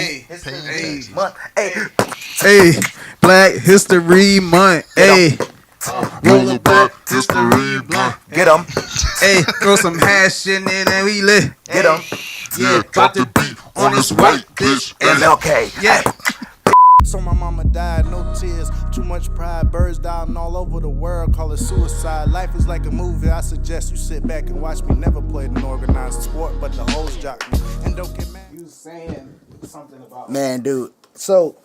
History Month. Hey, Black History Month. Hey, roll a Black History Blunt. Get 'em. Hey, throw some hash in it and we lit. Get 'em. Yeah, drop the beat on this white bitch. MLK. Yeah. So my mama died, no tears, too much pride, birds dying all over the world, call it suicide. Life is like a movie, I suggest you sit back and watch me. Never played an organized sport, but the hoes jock me. And don't get mad. You was saying something about Man, dude. So,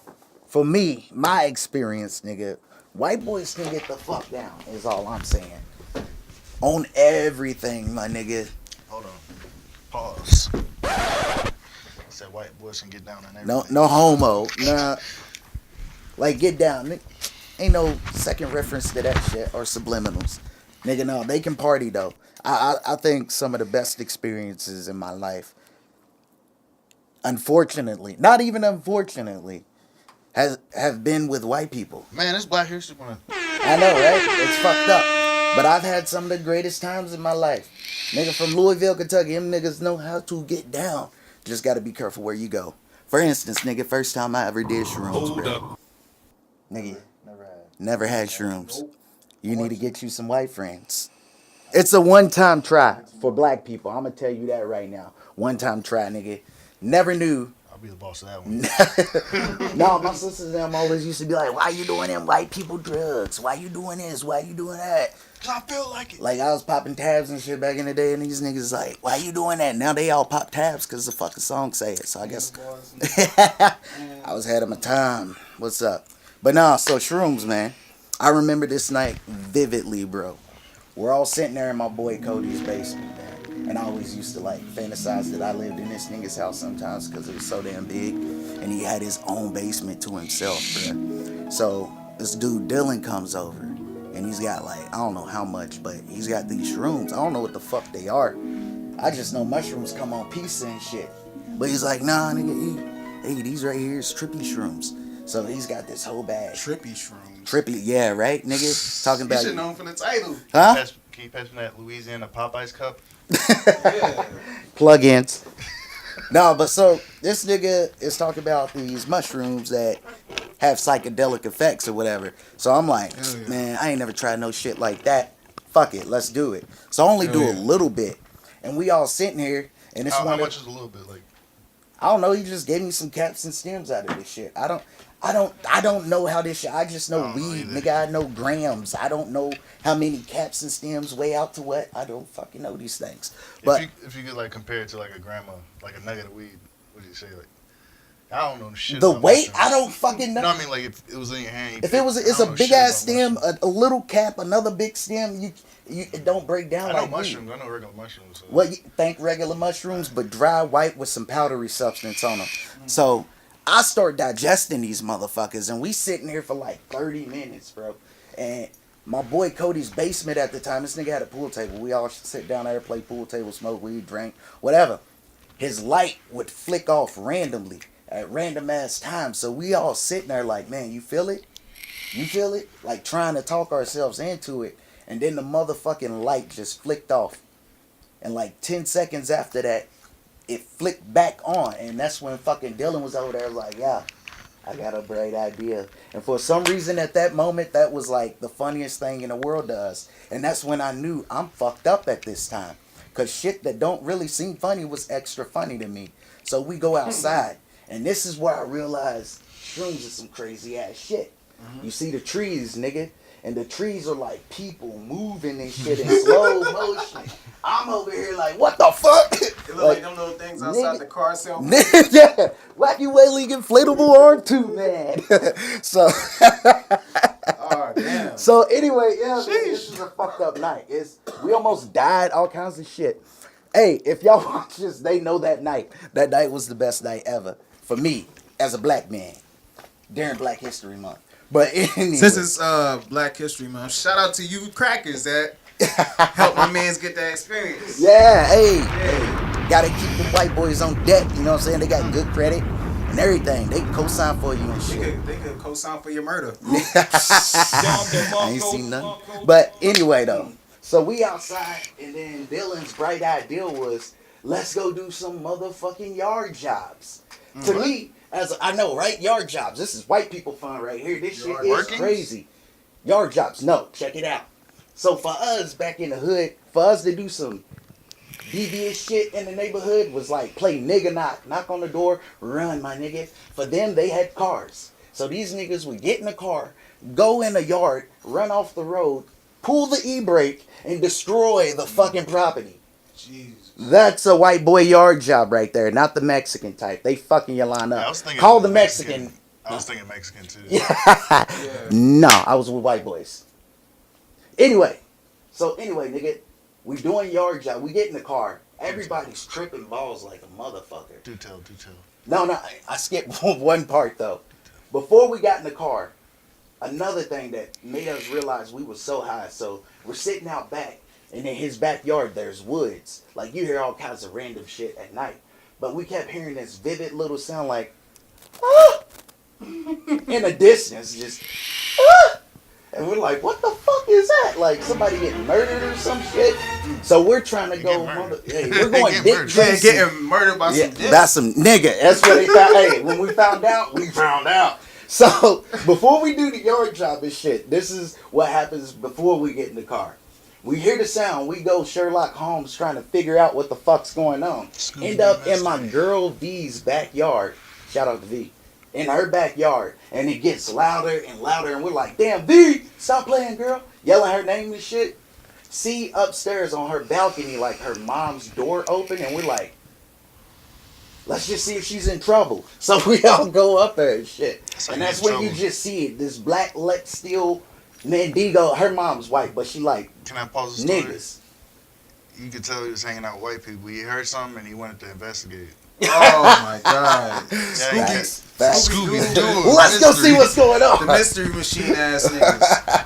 for me, my experience, nigga, white boys can get the fuck down, is all I'm saying. On everything, my nigga. Hold on. Pause. I said white boys can get down on everything. No homo. Nah. Like, get down. Ain't no second reference to that shit or subliminals. Nigga, no, they can party, though. I think some of the best experiences in my life, unfortunately, not even unfortunately, have been with white people. Man, it's Black History Month. I know, right? It's fucked up. But I've had some of the greatest times in my life. Nigga, from Louisville, Kentucky, them niggas know how to get down. Just gotta be careful where you go. For instance, nigga, first time I ever did shrooms, bro. Nigga, never had shrooms. You need to get you some white friends. It's a one-time try for black people. I'm gonna tell you that right now. One-time try, nigga. Never knew. I'll be the boss of that one. No, my sisters and them always used to be like, why you doing them white people drugs? Why you doing this? Why you doing that? I feel like it. Like, I was popping tabs and shit back in the day, and these niggas like, why you doing that? Now they all pop tabs because the fucking song say it. So I guess I was ahead of my time. What's up? But nah, so shrooms, man. I remember this night vividly, bro. We're all sitting there in my boy Cody's basement, man. And I always used to, like, fantasize that I lived in this nigga's house sometimes because it was so damn big. And he had his own basement to himself, bro. So this dude Dylan comes over. And he's got, like, I don't know how much, but he's got these shrooms. I don't know what the fuck they are. I just know mushrooms come on pizza and shit. But he's like, nah, nigga, hey, these right here is trippy shrooms. So he's got this whole bag. Trippy Shrooms. Trippy, yeah, right, nigga? Talking about... You should know him from the title. Huh? Can you pass me that Louisiana Popeyes cup? Yeah. Plug-ins. No, but so this nigga is talking about these mushrooms that have psychedelic effects or whatever. So I'm like, man, I ain't never tried no shit like that. Fuck it, let's do it. So I only do a little bit. And we all sitting here, and it's How much is a little bit? Like, I don't know, he just gave me some caps and stems out of this shit. I don't know how this shit, I just know weed, nigga. I know grams. I don't know how many caps and stems weigh out to what. I don't fucking know these things. But if you could, like, compare it to, like, a grandma, like a nugget of weed, what do you say? Like, I don't know shit. The about weight, mushrooms. I don't fucking know. No, I mean, like, if it was in your hand. If it's a big ass stem, a little cap, another big stem, it don't break down. I know like mushrooms. weed. I know regular mushrooms. So. Well, you think regular mushrooms, but dry white with some powdery substance on them. So I start digesting these motherfuckers, and we sitting here for like 30 minutes, bro. And my boy Cody's basement at the time, this nigga had a pool table. We all sit down there, play pool table, smoke weed, drink, whatever. His light would flick off randomly at random ass times. So we all sitting there like, man, you feel it? You feel it? Like trying to talk ourselves into it. And then the motherfucking light just flicked off. And like 10 seconds after that, it flicked back on. And that's when fucking Dylan was over there like, yeah, I got a bright idea. And for some reason at that moment, that was like the funniest thing in the world to us. And that's when I knew I'm fucked up at this time. Because shit that don't really seem funny was extra funny to me. So we go outside. And this is where I realized shrooms is some crazy ass shit. You see the trees, nigga. And the trees are like people moving and shit in slow motion. I'm over here like, what the fuck? It look like them little things outside the car sale. Yeah, Wacky Way League inflatable arm too, man. So, Oh, damn. so anyway, yeah, man, this is a fucked up night. We almost died, all kinds of shit. Hey, if y'all watch this, they know that night. That night was the best night ever for me as a black man during Black History Month. But anyway. Since it's Black History Month, shout out to you crackers that help my mans get that experience. Yeah, hey, gotta keep the white boys on deck, you know what I'm saying? They got good credit and everything. They can co-sign for you and shit. They could co-sign for your murder. I ain't seen nothing. But anyway, though, so we outside, and then Dylan's bright idea was, let's go do some motherfucking yard jobs. To me, I know, right? Yard jobs. This is white people fun right here. This shit is workings? crazy. Yard jobs. No, check it out. So for us back in the hood, for us to do some devious shit in the neighborhood was like play nigga knock on the door, run my nigga. For them, they had cars. So these niggas would get in the car, go in the yard, run off the road, pull the e-brake, and destroy the fucking property. Jesus. That's a white boy yard job right there, not the Mexican type. They fucking your line up. I was thinking Call the Mexican. I was thinking Mexican too. Yeah. No, I was with white boys. Anyway, nigga, we doing yard job. We get in the car. Everybody's tripping balls like a motherfucker. Do tell. No, I skipped one part though. Before we got in the car, another thing that made us realize we were so high. So we're sitting out back, and in his backyard there's woods. Like you hear all kinds of random shit at night. But we kept hearing this vivid little sound like, ah! In the distance, just, ah! And we're like, what the fuck is that? Like somebody getting murdered or some shit? So we're trying to go, hey, we're going Get dick murdered. Yeah, tracing. getting murdered by some dicks. That's some nigga. That's what they found. Hey, when we found out, we found out. So before we do the yard job and shit, this is what happens before we get in the car. We hear the sound. We go Sherlock Holmes trying to figure out what the fuck's going on. End up in my girl V's backyard. Shout out to V. In her backyard. And it gets louder and louder. And we're like, damn, V, stop playing, girl. Yelling her name and shit. See upstairs on her balcony, like her mom's door open. And we're like, let's just see if she's in trouble. So we all go up there and shit. And that's when you just see it. This black Lex Steel Mendigo. Her mom's white, but she like Can I pause the story? niggas. You could tell he was hanging out with white people. He heard something and he wanted to investigate. Oh my god. Facts. Facts. Scooby-Doo. Let's go see what's going The on. mystery machine ass niggas.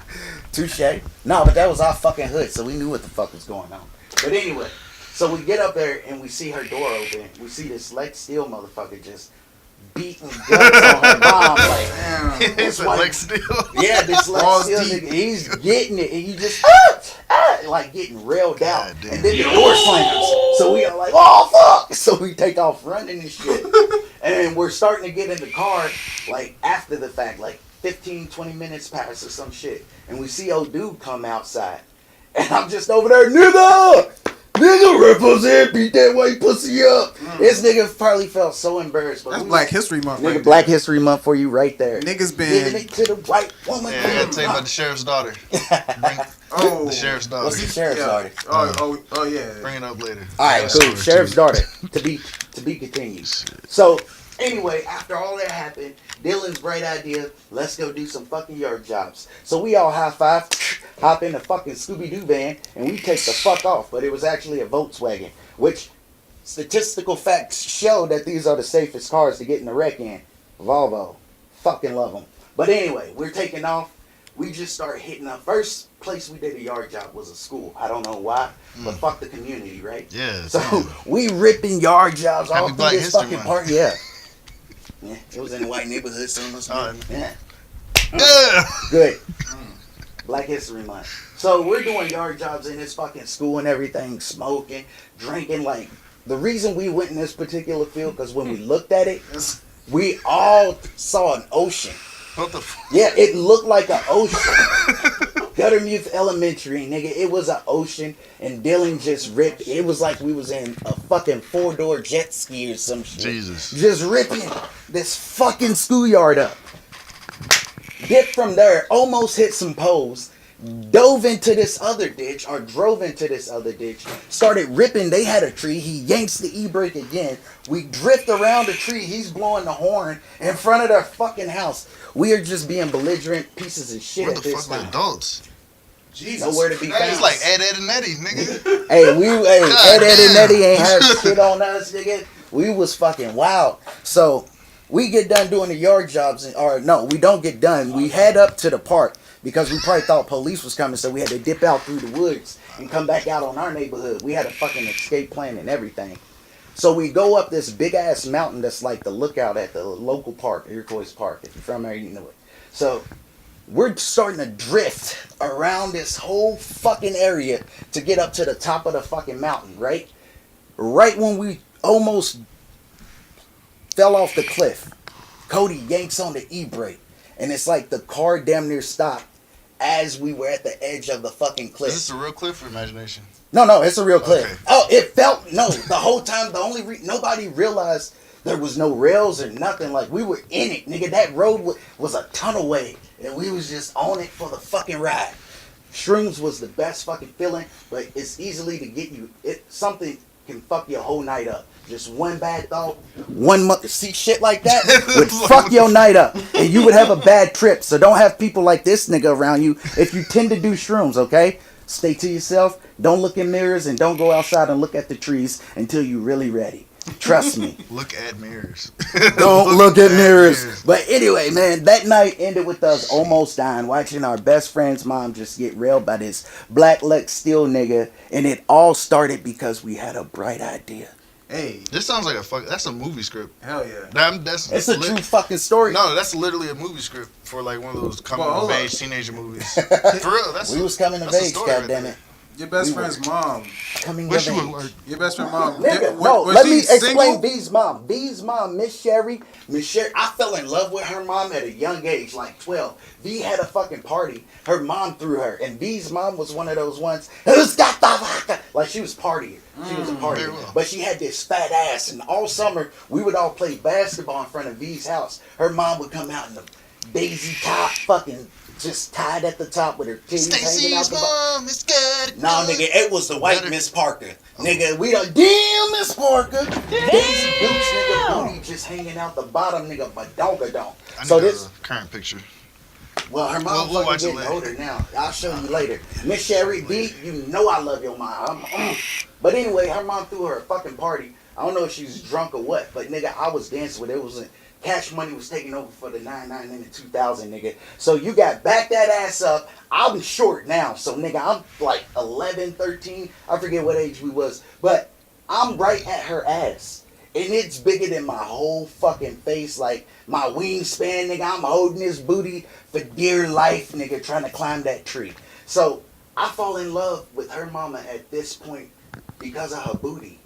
Touche. No, but that was our fucking hood, so we knew what the fuck was going on. But anyway, so we get up there and we see her door open. We see this Lex Steel motherfucker just beating guts on her mom. Like, Damn. It's a Lex Steel. yeah, this Lex Balls Steel deep. nigga, he's getting it, and you just like getting railed out, God damn. and then the door slams. So we are like, oh fuck! So we take off running and shit, and we're starting to get in the car like after the fact, like 15, 20 minutes pass or some shit, and we see old dude come outside, and I'm just over there, nigga, represent, beat that white pussy up. This nigga probably felt so embarrassed. But That's we Black was- History Month. Nigga, right Black History Month for you right there. Niggas Giving been. it to the white woman. Yeah, I gotta tell you about the sheriff's daughter. Oh. The sheriff's daughter. What's the sheriff's Yeah. daughter? Oh yeah. Bring it up later. All right, Yeah, cool. story Sheriff's too. daughter to be continued. So anyway, after all that happened, Dylan's bright idea, let's go do some fucking yard jobs. So we all high five, hop in the fucking Scooby-Doo van, and we take the fuck off. But it was actually a Volkswagen, which statistical facts show that these are the safest cars to get in a wreck in. Volvo. Fucking love them. But anyway, we're taking off. We just start hitting up. First place we did a yard job was a school. I don't know why, but fuck the community, right? Yeah. So we ripping yard jobs all Happy through Black this History fucking Month. park. Yeah. Yeah, it was in a white neighborhood, so it must be. Yeah. Yeah. Good. Black History Month. So we're doing yard jobs in this fucking school and everything, smoking, drinking. Like, the reason we went in this particular field, because when we looked at it, we all saw an ocean. What the fuck? Yeah, it looked like an ocean. Guttermuth Elementary, nigga. It was an ocean, and Dylan just ripped. It was like we was in a fucking 4-door jet ski or some shit. Jesus. Just ripping this fucking schoolyard up. Dipped from there, almost hit some poles. Dove into this other ditch, or drove into this other ditch. Started ripping. They had a tree. He yanks the e-brake again. We drift around the tree. He's blowing the horn in front of their fucking house. We are just being belligerent pieces of shit What at the this fuck time. are adults? Jesus. Nowhere to be found. It's like Ed, Ed, and Eddie, nigga. Hey, Ed, Ed, and damn. Eddie ain't had shit on us, nigga. We was fucking wild. So we get done doing the yard jobs, or no, we don't get done. We head up to the park because we probably thought police was coming, so we had to dip out through the woods and come back out on our neighborhood. We had a fucking escape plan and everything. So we go up this big ass mountain that's like the lookout at the local park, Iroquois Park. If you're from there, you know it. So we're starting to drift around this whole fucking area to get up to the top of the fucking mountain, right? Right when we almost fell off the cliff. Cody yanks on the e-brake, and it's like the car damn near stopped as we were at the edge of the fucking cliff. Is this a real cliff or imagination? No, it's a real cliff. Okay. Oh, it felt the whole time. Nobody realized there was no rails or nothing. Like we were in it, nigga. That road was a tunnelway, and we was just on it for the fucking ride. Shrooms was the best fucking feeling, but it's easily to get you. Something can fuck your whole night up. Just one bad thought, 1 month. See shit like that would fuck your night up, and you would have a bad trip. So don't have people like this nigga around you if you tend to do shrooms. Okay, stay to yourself. Don't look in mirrors and don't go outside and look at the trees until you're really ready. Trust me. Look at mirrors. Don't look at mirrors. But anyway, man, that night ended with us almost dying, watching our best friend's mom just get railed by this black Lex Steel nigga, and it all started because we had a bright idea. Hey, This sounds like that's a movie script. hell yeah. It's a true fucking story. No, that's literally a movie script for like one of those coming Well, of hold age teenager movies. For real, We was coming of that's a age, story right goddammit. there. Your best friend's mom. Coming What of she age. look like? Your best friend's mom. Nigga, Was let she me explain single? B's mom. B's mom, Miss Sherry. I fell in love with her mom at a young age, like 12. V had a fucking party. Her mom threw her. And B's mom was one of those ones, who's got the vodka? Like she was partying. She was a very partier. well. But she had this fat ass. And all summer, we would all play basketball in front of V's house. Her mom would come out in the Daisy top fucking just tied at the top with her titties hanging out Stacy's the mom is good. No, nigga, it was the white Better- Miss Parker. Nigga, we done, damn Miss Parker. Daisy Dukes, nigga, booty just hanging out the bottom, nigga, badongadon. I So need this, a current picture. well, her mom We'll watch fucking it getting later. older now. I'll show you later. Miss Sherry B, you know I love your mom. But anyway, her mom threw her a fucking party. I don't know if she was drunk or what, but nigga, I was dancing with her. It was Cash Money was taking over for the 99 and the 2000, nigga. So you got back that ass up. I'm short now, so nigga, I'm like 11, 13. I forget what age we was, but I'm right at her ass. And it's bigger than my whole fucking face, like my wingspan, nigga. I'm holding this booty for dear life, nigga, trying to climb that tree. So I fall in love with her mama at this point because of her booty.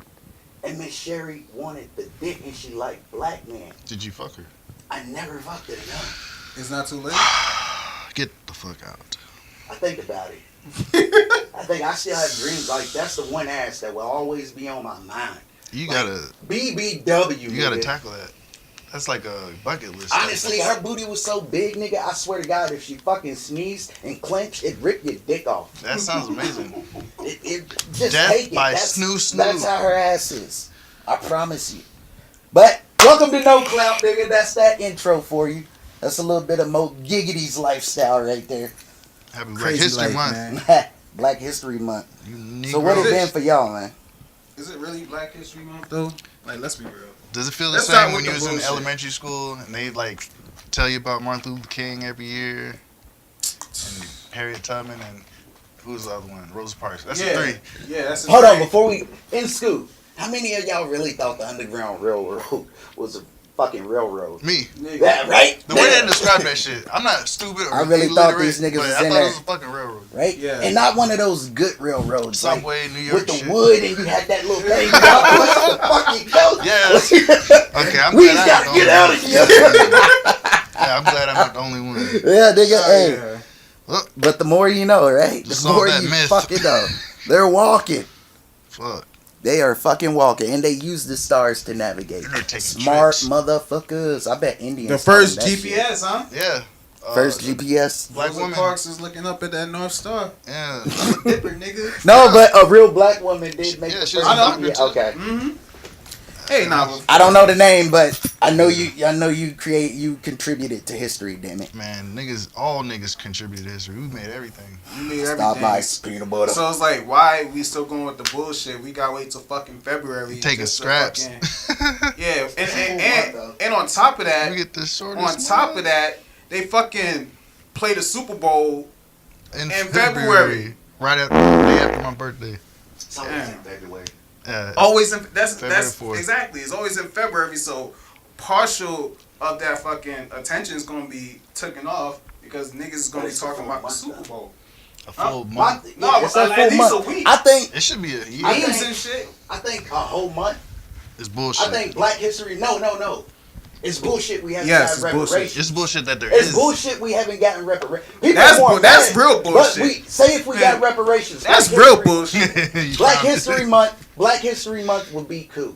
And Miss Sherry wanted the dick and she liked black men. Did you fuck her? I never fucked her, no. It's not too late. Get the fuck out. I think about it. I think I still have dreams. Like, that's the one ass that will always be on my mind. You Like, gotta BBW, you gotta nigga. tackle that. That's like a bucket list. Honestly, her booty was so big, nigga, I swear to God, if she fucking sneezed and clenched, it ripped your dick off. That sounds amazing. It just Death take it. by That's, snoo. that's how her ass is. I promise you. But welcome to No Clout, nigga. That's that intro for you. That's a little bit of Mo Giggity's lifestyle right there. Happy Black Crazy History life, Month. man. Black History Month. You So what it Negroes. been for y'all, man? Is it really Black History Month though? Like, let's be real. Does it feel the Let's start same when with you the was in bullshit. elementary school and they like tell you about Martin Luther King every year and Harriet Tubman and who's the other one? Rosa Parks. That's yeah. the three. Yeah, that's Hold on, before we in school, how many of y'all really thought the Underground Railroad was a fucking railroad? Me. That right? The way they describe that shit, I'm not stupid or I really thought illiterate, these niggas but was I in thought there. it was a fucking railroad. Right? Yeah. And not one of those good railroads. like, Subway, New York with the shit. wood and you had that little thing. What the fuck you go? Yeah. Okay, I'm We glad just I'm gotta get out of here. Yeah, I'm glad I'm not the only one. Yeah, nigga. Hey. Yeah. Look, But the more you know, right? The Solve more that you myth. fucking know. They're walking. fuck. They are fucking walking, and they use the stars to navigate. And they're taking Smart trips. motherfuckers. I bet Indians. The first taught them that shit. GPS, huh? Yeah. First GPS. Black Rosa woman. Parks is looking up at that North Star. Yeah. Dipper, nigga. No, but a real black woman did make Yeah, the she was first a doctor, GPS. too. Okay. Mm-hmm. Hey, now. I don't know the name, but I know you contributed to history, damn it. Man, all niggas contributed to history. We made everything. You made Stop by everything. peanut butter. So it's like, why we still going with the bullshit? We gotta wait till fucking February. Taking just to scraps. fucking- yeah, and on top of that, We get the shortest on top one of that, they fucking play the Super Bowl. in in February. Right after, day after my birthday. It's always in February. Always in that's February that's 4th. exactly. It's always in February. So partial of that fucking attention is gonna be taken off because niggas is gonna But be it's a talking full about the month, Super though. Bowl. A full My- month. No, it's but a at full least a month. week. I think It should be a year. Memes and shit. a whole month. It's bullshit. I think Black History. No. It's bullshit we haven't Yes, gotten it's bullshit. reparations. It's bullshit that there It's is. bullshit we haven't gotten reparations. That's real bullshit. But we say if we got reparations. That's Black real History- bullshit. Black History Month would be cool.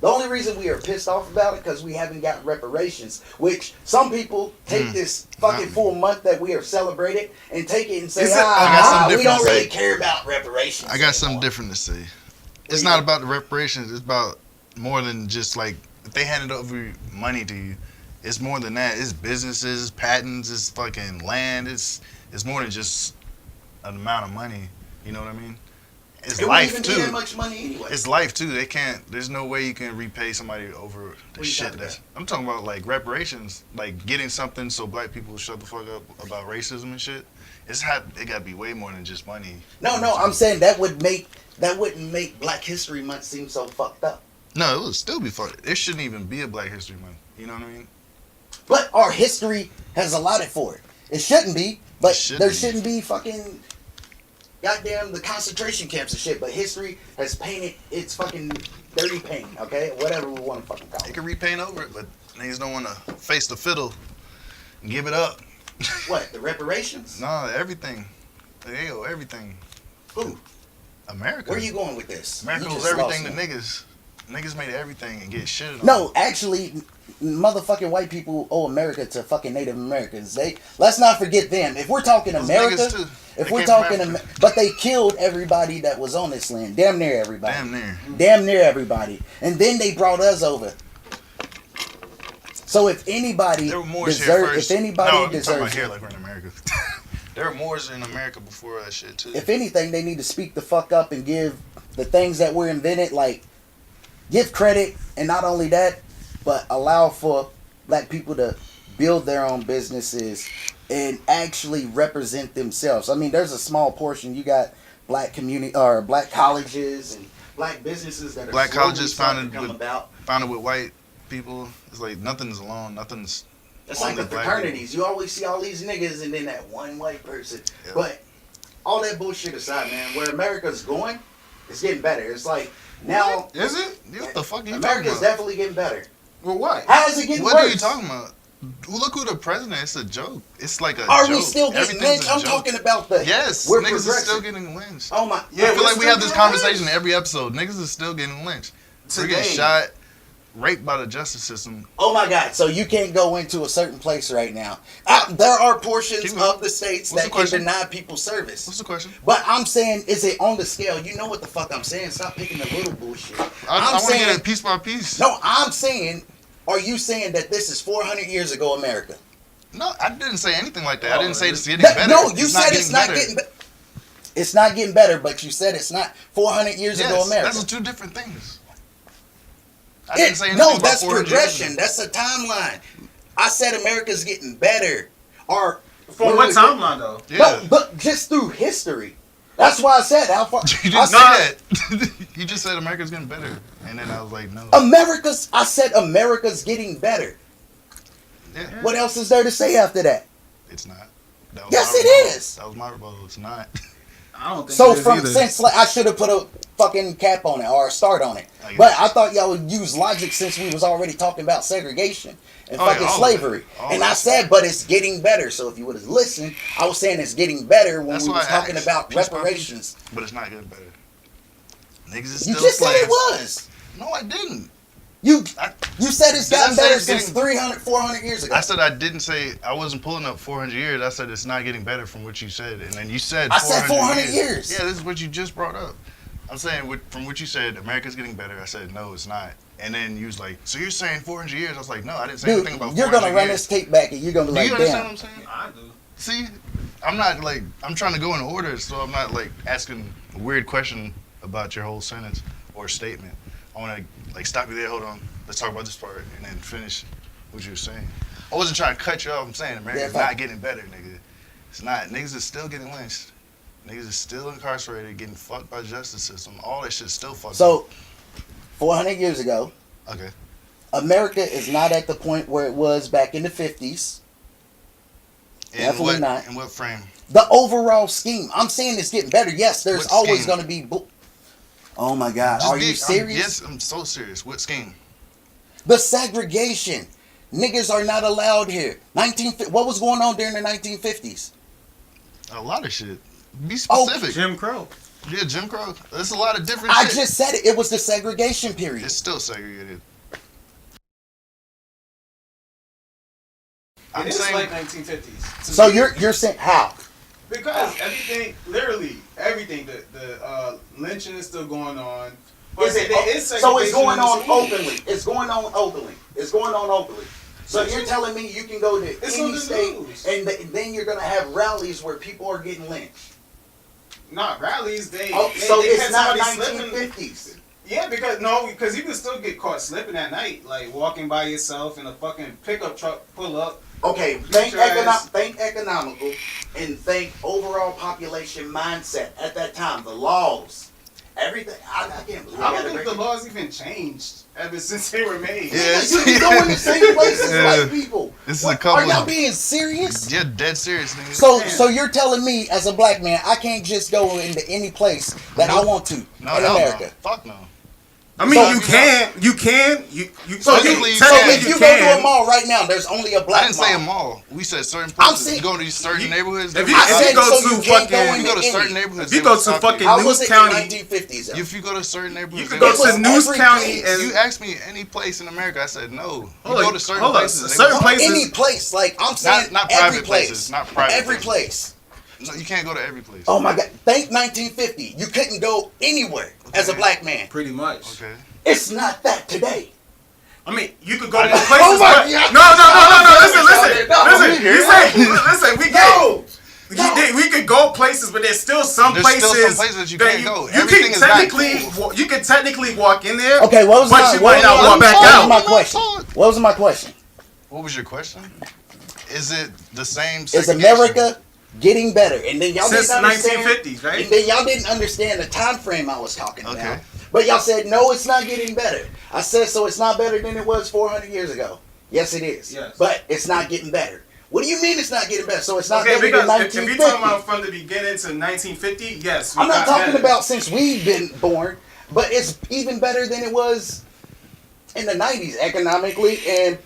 The only reason we are pissed off about it because we haven't gotten reparations, which some people take this fucking full month that we are celebrating and take it and say, I got something we different don't to really say. care about reparations. I got something anymore." different to say. It's not about the reparations. It's about more than just like if they handed over money to you. It's more than that. It's businesses, patents, it's fucking land. It's more than just an amount of money. You know what I mean? It's It life wouldn't even be that too. much money anyway. It's life too. They can't. There's no way you can repay somebody over the you shit talking that I'm talking about. Like reparations, like getting something so black people shut the fuck up about racism and shit. It got to be way more than just money. No, I'm saying that wouldn't make Black History Month seem so fucked up. No, it would still be fucked. There shouldn't even be a Black History Month. You know what I mean? But our history has allotted for it. It shouldn't be, but there be. shouldn't be fucking goddamn the concentration camps and shit. But history has painted its fucking dirty paint, okay? Whatever we want to fucking call They it. can repaint over it, but niggas don't want to face the fiddle and give it up. What, the reparations? No, everything. They owe everything. Who? America. Where are you going with this? America You owes just everything lost to me. niggas. Niggas made everything and get shitted on. No, actually, motherfucking white people owe America to fucking Native Americans. Let's not forget them. If we're talking Those America, niggas, too. if They we're came from talking, Africa. but they killed everybody that was on this land. Damn near everybody. Damn near. Damn near everybody. And then they brought us over. So if anybody There were Moors here first. if anybody no, I'm talking deserves about here it, like we're in America. There were Moors in America before that shit too. if anything, they need to speak the fuck up and give the things that were invented, like give credit, and not only that, but allow for black people to build their own businesses and actually represent themselves. I mean, there's a small portion. You got black community or black colleges and black businesses that are Black slowly colleges starting to founded come with- about. Founded with white people, it's like nothing's alone. Nothing's. It's like only the black fraternities. You always see all these niggas and then that one white person. Yeah. But all that bullshit aside, man, where America's going, it's getting better. It's like now Is it? What the fuck are you talking America's about? definitely getting better. Well, what? How is it getting What worse? are you talking about? Look who the president. It's a joke. It's like a Are joke. we still getting Everything's lynched? a I'm joke. talking about the Yes, we're niggas is still progressive. getting lynched. Oh my! Yeah, I feel we're like we still have this getting conversation lynched. every episode. Niggas is still getting lynched. We're getting Today. shot, raped by the justice system. Oh my God! So you can't go into a certain place right now. There are portions Keep going. of the states What's that the can question? deny people service. What's the question? But I'm saying, is it on the scale? You know what the fuck I'm saying? Stop picking the little bullshit. I want to saying, get it piece by piece. No, I'm saying, are you saying that this is 400 years ago America? No, I didn't say anything like that. I didn't say it's getting That- better. no, you said it's not better. getting better. It's not getting better, but you said it's not 400 years ago Yes, America. that's two different things. I didn't say anything No, about that's 400 years progression. ago. That's a timeline. I said America's getting better. Or From what timeline though? Yeah. No, but just through history. That's why I said how far. You I didn't said, say that. You just said America's getting better, and then I was like, no. I said America's getting better. Yeah, What else is there to say after that? it's not. That was Yes, my it rebuttal. is. That was my rebuttal. It's not. I don't think So it is from either. since like I should have put a fucking cap on it or a start on it. I guess. But I thought y'all would use logic since we was already talking about segregation and Oh, yeah, fucking all of slavery. it. All And of I it. said, but it's getting better. So if you would have listened, I was saying it's getting better when That's we why was I talking asked. about Piece by piece. reparations. But it's not getting better. Niggas is You still just said it slaves. was. No, I didn't. You I, you said it's Did I gotten say better it's since getting- 300, 400 years ago. I said I didn't say I wasn't pulling up 400 years. I said it's not getting better from what you said, and then you said I said 400 years. Yeah, this is what you just brought up. I'm saying from what you said, America's getting better. I said no, it's not. And then you was like, so you're saying 400 years? I was like, no, I didn't say Dude, anything about 400 you're going to run years. this tape back and you're going to be Do like, you understand damn. what I'm saying? I do. See, I'm not like I'm trying to go in order, so I'm not like asking a weird question about your whole sentence or statement. I want to like stop you there. Hold on, let's talk about this part and then finish what you were saying. I wasn't trying to cut you off. I'm saying America's Yeah, not getting better, nigga. It's not. Niggas is still getting lynched. Niggas is still incarcerated, getting fucked by the justice system. All that shit's still fucked. So 400 years ago, up. Okay. America is not at the point where it was back in the 50s. Definitely what, not. In what frame? The overall scheme. I'm saying it's getting better. Yes, there's What always scheme? going to be. Oh my God. Just Are you serious? Yes, I'm so serious. What scheme? The segregation. Niggas are not allowed here. What was going on during the 1950s? A lot of shit. Be Oh, specific. Jim Crow. Yeah, Jim Crow. There's a lot of different I shit. just said it. It was the segregation period. It's still segregated. It is like 1950s. So you're saying how? Because everything, literally everything, the lynching is still going on. But Is it, there is so it's segregation going in the on schools. openly. It's going on openly. It's going on openly. So you're telling me you can go to It's any on the state news. and then you're gonna have rallies where people are getting lynched. Not rallies. They Oh, they, so they it's catch not somebody slipping. 1950s. Yeah, because you can still get caught slipping at night, like walking by yourself and a fucking pickup truck pull up. Okay, Get your ass- think economical and think overall population mindset at that time. The laws, everything. I can't believe I don't think the laws even changed ever since they were made. Yeah. You go in the same places Yeah. like people. This is What, a couple are y'all of- being serious? Yeah, dead serious, nigga. So you're telling me as a black man I can't just go into any place that I want to no, in hell America? no. Fuck no. I mean, So- you can. So, Technically, if technically you go to a mall right now, there's only a black I didn't mall. say a mall. We said certain I'm places. saying- You go to these certain neighborhoods. if they you- will I if stop said you go so to you can't go fucking- you into go to any. certain neighborhoods. If you they go will to stop fucking you. How was News it County. in the 1950s? Though? If you go to certain neighborhoods, You could they go will was to stop News every County place. and you asked me any place in America, I said no. You Hold go on, to certain hold on. places. they Certain will- places- Any place, like I'm saying, not every private place, places, not private every places. place. No, you can't go to every place. Oh my God! Think 1950. You couldn't go anywhere as a Okay. black man. pretty much. Okay. It's not that today. I mean, you could go to I- places. Oh my but- God. No. Listen. We No. We could go places, but there's still some There's places. still some places that you can't go. You Everything can is not technically, cool. you can technically walk in there. Okay, what was but my you what might not was walk my- back what was out. my question? What was my question? What was your question? Is it the same? Is segregation? America getting better? And then y'all Since didn't understand. 1950s, right? And then y'all didn't understand the time frame I was talking about. Okay. But y'all said no, it's not getting better. I said so. It's not better than it was 400 years ago. Yes, it is. Yes. But it's not getting better. What do you mean it's not getting better? So it's not Okay, better than because if 1950. you're talking about from the beginning to 1950, yes. we I'm not got talking better. about since we've been born, but it's even better than it was in the 90s economically and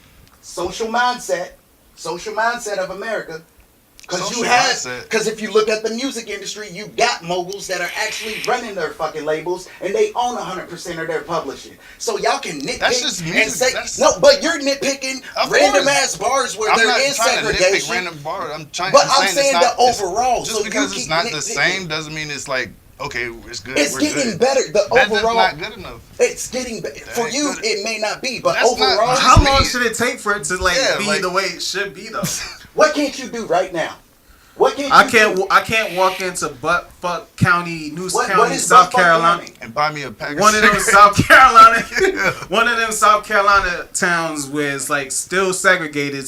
social mindset of America. Because if you look at the music industry, you got moguls that are actually running their fucking labels and they own 100% of their publishing. So y'all can nitpick That's just music. and say That's- no, but you're nitpicking Of random course. ass bars where I'm there not is trying to nitpick segregation. random bar. I'm But saying the overall. Just so because you it's keep not the nitpicking. same doesn't mean it's like okay, it's good. It's we're getting good. better. The That's overall. not good enough. It's getting better. For ain't you, good. it may not be, but That's not- overall, How long me. should it take for it to Yeah, be like- the way it should be though? what can't you do right now? What can't I you can't. do? I can't walk into Buttfuck County, News What County, is South Buttfuck Carolina. County? And buy me a pack. One of them cigarettes. South Carolina, one of them South Carolina towns where it's like still segregated,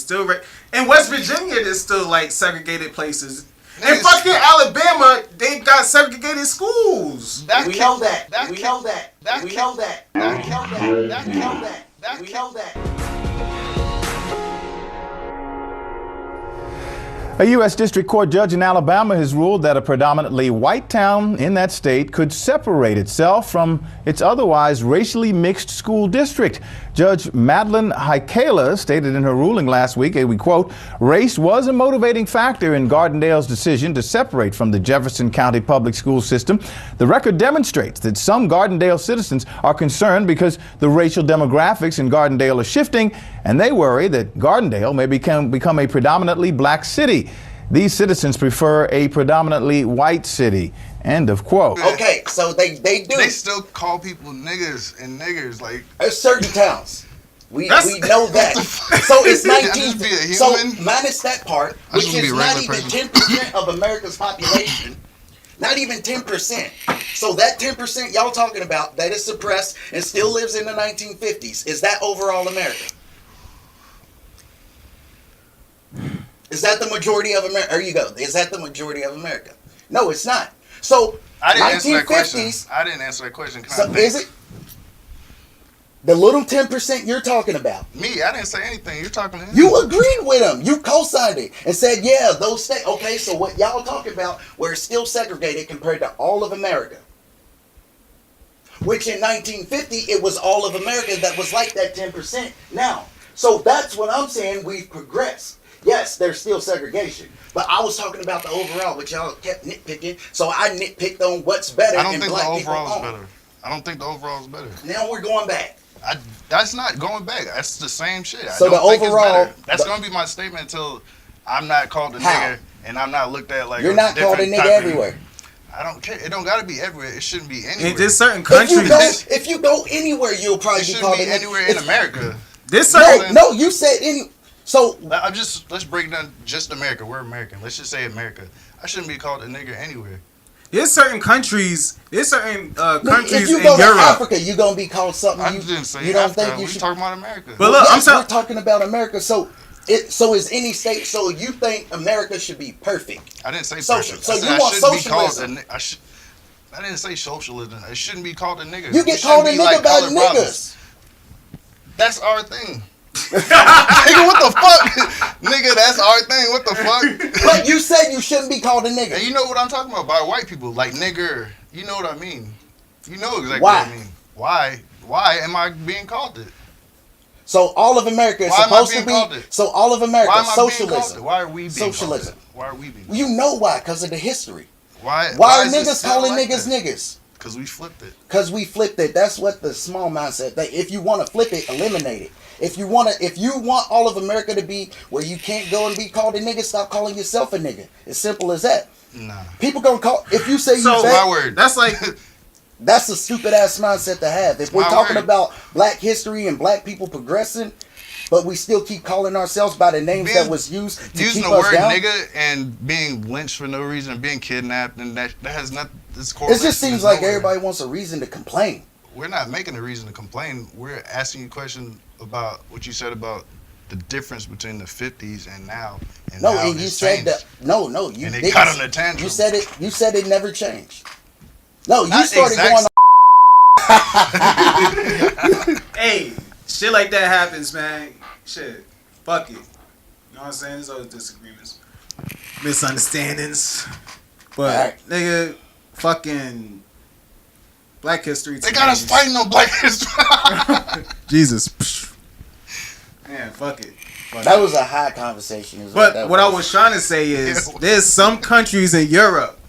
in West Virginia there's still like segregated places. In Niggas- fucking Alabama, they got segregated schools. That We kid- know that. that We kid- know that. that We kid- know that. We that know kid- that. that We kid- know that. that We kid- know that. A U.S. District Court judge in Alabama has ruled that a predominantly white town in that state could separate itself from its otherwise racially mixed school district. Judge Madeline Haikala stated in her ruling last week, and we quote, "Race was a motivating factor in Gardendale's decision to separate from the Jefferson County public school system. The record demonstrates that some Gardendale citizens are concerned because the racial demographics in Gardendale are shifting, and they worry that Gardendale may become a predominantly black city. These citizens prefer a predominantly white city." End of quote. Okay, so they do. They still call people niggers like. There's certain towns. We That's- know that. So it's I 19. just be a So human? minus that part, I just which wanna be is a not regular even person. 10% of America's population. Not even 10%. So that 10% y'all talking about that is suppressed and still lives in the 1950s, is that overall America? Is that the majority of America? There you go. Is that the majority of America? No, it's not. So I didn't answer that question. 1950s. I didn't answer that question. Can I So think? is it the little 10% you're talking about? Me, I didn't say anything. You're talking to him. You agreed with him. You co-signed it and said, yeah, those states. Okay, so what y'all talking about where it's still segregated compared to all of America? Which in 1950, it was all of America that was like that 10%. Now, So that's what I'm saying. We've progressed. Yes, there's still segregation, but I was talking about the overall, which y'all kept nitpicking. So I nitpicked on what's better. I don't and think the black people overall is own. better. I don't think the overall is better. Now we're going back. That's not going back. That's the same shit. So I don't think overall, it's better. That's gonna be my statement until I'm not called a nigger and I'm not looked at like you're not called a nigga everywhere. I don't care. It don't gotta be everywhere. It shouldn't be anywhere. And there's certain countries. If you go anywhere, you'll probably it be shouldn't called be a nigga. anywhere in America. There's certain. No, you said any. So let's break down just America. We're American. Let's just say America. I shouldn't be called a nigger anywhere. There's certain countries. There's certain countries if you in go to Europe. Africa, you're gonna be called something. I didn't say you don't Africa. think you We're should. talking about America. But look, Yes, we're talking about America. So is any state? So you think America should be perfect? I didn't say Social. perfect. So I said you I want shouldn't be called socialism? I didn't say socialism. It shouldn't be called a nigger. You We get shouldn't called a be nigga like by colored niggas. brothers. That's our thing. Nigga, what the fuck? Nigga, that's our thing. What the fuck? But you said you shouldn't be called a nigga. And you know what I'm talking about by white people, like nigger. You know what I mean. You know exactly Why? what I mean. Why am I being called it? So all of America is Why am I supposed to being called be. it? So all of America, Why am I being called it? socialism. Why are we being Socialism. called it? Why are we being? Well, you know why? Because of the history. Why Why are is it niggas still calling like niggas that? niggas? Because we flipped it. Because we flipped it. That's what the small mindset. That if you want to flip it, eliminate it. If you want all of America to be where you can't go and be called a nigga, stop calling yourself a nigga. As simple as that. Nah. People gonna call if you say So you My fat, word. That's like. that's a stupid ass mindset to have. If we're my talking word. about black history and black people progressing, but we still keep calling ourselves by the names that was used to using keep the us word down. nigga and being lynched for no reason, being kidnapped, and that has nothing. It just seems like everybody wants a reason to complain. We're not making a reason to complain. We're asking you a question about what you said about the difference between the 50s and now. And No, how and you it's said changed. that. No, you And they didn't. got on the tantrum. You said it. You said it never changed. No, you Not started exact- going. Hey, shit like that happens, man. Shit, fuck it. You know what I'm saying? There's always disagreements, misunderstandings. But Alright. nigga, fucking Black History. They got us fighting on Black History. Jesus. Man, fuck it. That was a high conversation. is But that what I was trying to say is, Yeah. there's some countries in Europe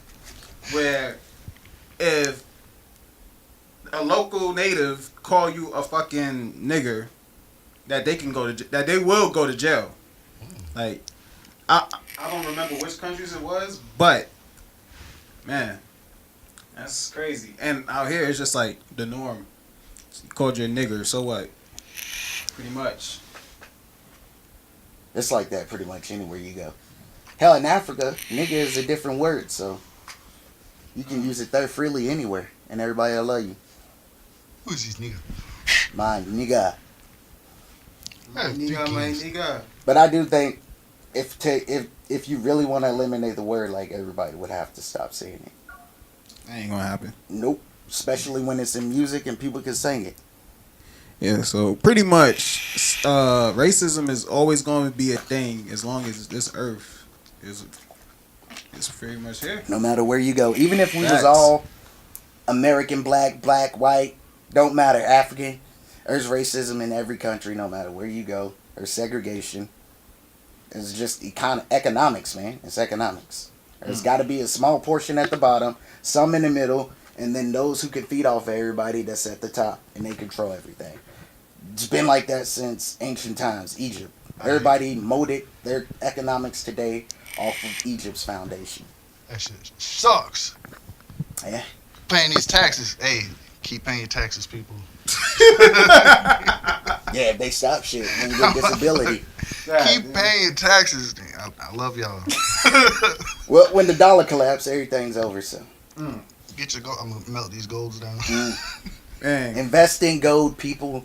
where if a local native call you a fucking nigger, that they can that they will go to jail. Like, I don't remember which countries it was, but man, that's crazy. And out here, it's just like the norm. You called you a nigger, so what? Pretty much. It's like that pretty much anywhere you go. Hell, in Africa, nigga is a different word, so you can use it there freely anywhere, and everybody will love you. Who's these niggas? Mine, nigga. Nigga, man, nigga. But I do think if you really want to eliminate the word, like everybody would have to stop saying it. That ain't gonna happen. Nope. Especially when it's in music and people can sing it. Yeah, so pretty much, racism is always going to be a thing as long as this earth is pretty much here. No matter where you go. Even if we Facts. was all American, black, white, don't matter, African. There's racism in every country, no matter where you go. There's segregation. It's just economics, man. It's economics. There's got to be a small portion at the bottom, some in the middle, and then those who can feed off of everybody that's at the top, and they control everything. It's been like that since ancient times, Egypt. Everybody molded their economics today off of Egypt's foundation. That shit sucks. Yeah. Paying these taxes. Hey, keep paying your taxes, people. Yeah, if they stop shit when you get disability. Keep paying your taxes. I love y'all. Well, when the dollar collapses, everything's over, so. Get your gold. I'm gonna melt these golds down. Man. Invest in gold, people.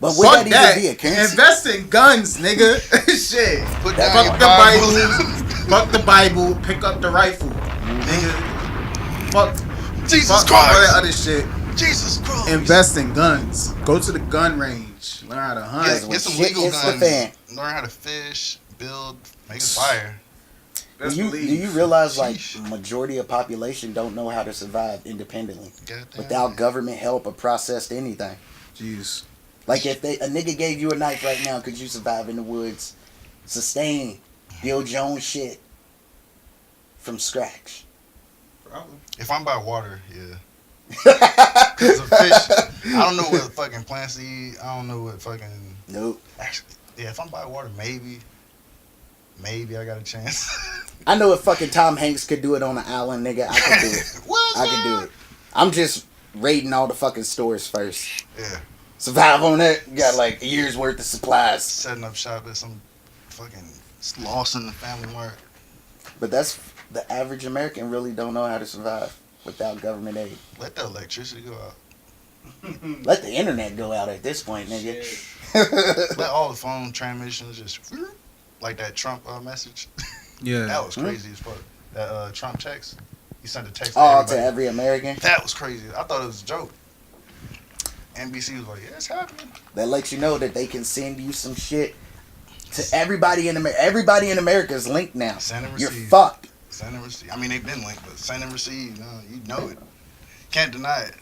But would Fuck that that. even be a currency? Invest in guns, nigga. Shit. Put That- down Fuck your the Bible. Bible. Fuck the Bible. Pick up the rifle. Nigga. Fuck. Jesus Fuck all that Christ. other shit. Jesus Christ. Invest in guns. Go to the gun range. Learn how to hunt. Yes, Get some Shit legal hits the guns. fan. Learn how to fish, build, make a fire. Best Do believe. you realize like Sheesh. majority of population don't know how to survive independently Goddamn. without government help or processed anything? Jeez. Like if a nigga gave you a knife right now, could you survive in the woods, sustain, build your own shit from scratch? Probably. If I'm by water, yeah. Cause a fish, I don't know what fucking plants to eat. I don't know what fucking. Nope. Actually, yeah. If I'm by water, maybe I got a chance. I know if fucking Tom Hanks could do it on an island, nigga, I could do it. I could do it. I'm just raiding all the fucking stores first. Yeah. Survive on that. You got like a year's worth of supplies. Setting up shop at some fucking Lawson Family Mart. But that's the average American really don't know how to survive without government aid. Let the electricity go out. Let the internet go out at this point, nigga. Let all the phone transmissions just like that Trump message. Yeah. That was crazy as fuck. That Trump text. He sent a text to Oh, everybody. to every American? That was crazy. I thought it was a joke. NBC was like, yeah, it's happening. That lets you know that they can send you some shit to everybody in America. Everybody in America is linked now. Send and You're receive. fucked. Send and receive. I mean, they've been linked, but send and receive. No, you know it. Can't deny it.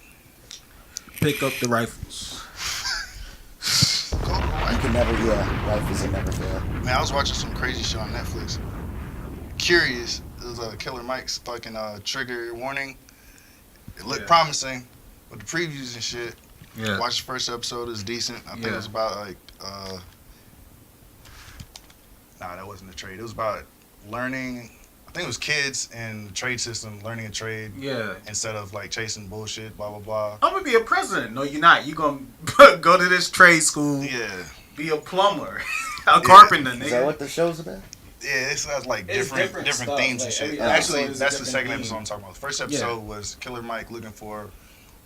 Pick up the rifles. You can never, rifles will never fail. Man, I was watching some crazy shit on Netflix. Curious. It was Killer Mike's fucking trigger warning. It looked promising with the previews and shit. Yeah. Watched the first episode. It was decent. I think it was about like that wasn't a trade. It was about learning. I think it was kids in the trade system learning a trade. Yeah. Instead of like chasing bullshit, blah blah blah. I'm gonna be a president. No, you're not. You gonna go to this trade school. Yeah. Be a plumber, a carpenter, nigga. Is that what the show's about? Yeah, it has like It's different stuff, themes and like, shit. every Actually, episode is a that's the different second theme. episode I'm talking about. The first episode was Killer Mike looking for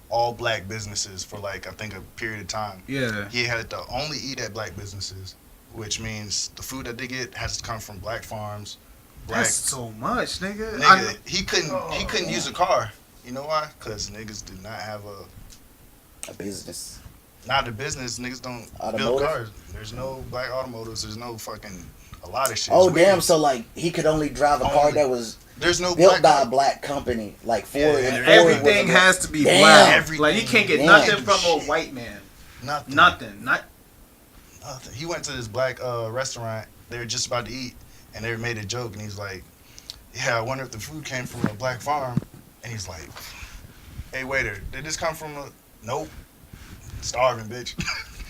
all black businesses for like I think a period of time. Yeah. He had to only eat at black businesses, which means the food that they get has to come from black farms. Black. That's so much, nigga. Nigga, he couldn't use a car. You know why? Because niggas do not have A business. not a business. Niggas don't build Automotive? cars. There's no black automotives. There's no fucking a lot of shit. Oh, It's damn. weird. So, like, he could only drive a car Only. that was There's no built black by car. a black company. Like, Ford Yeah, and Ford Everything was a- has to be Damn. black. Everything. Like you can't get Damn. nothing from a white man. Nothing. Nothing. Not. Nothing. He went to this black restaurant. They were just about to eat, and they made a joke, and he's like, "Yeah, I wonder if the food came from a black farm." And he's like, "Hey, waiter, did this come from a?" Nope. Starving, bitch.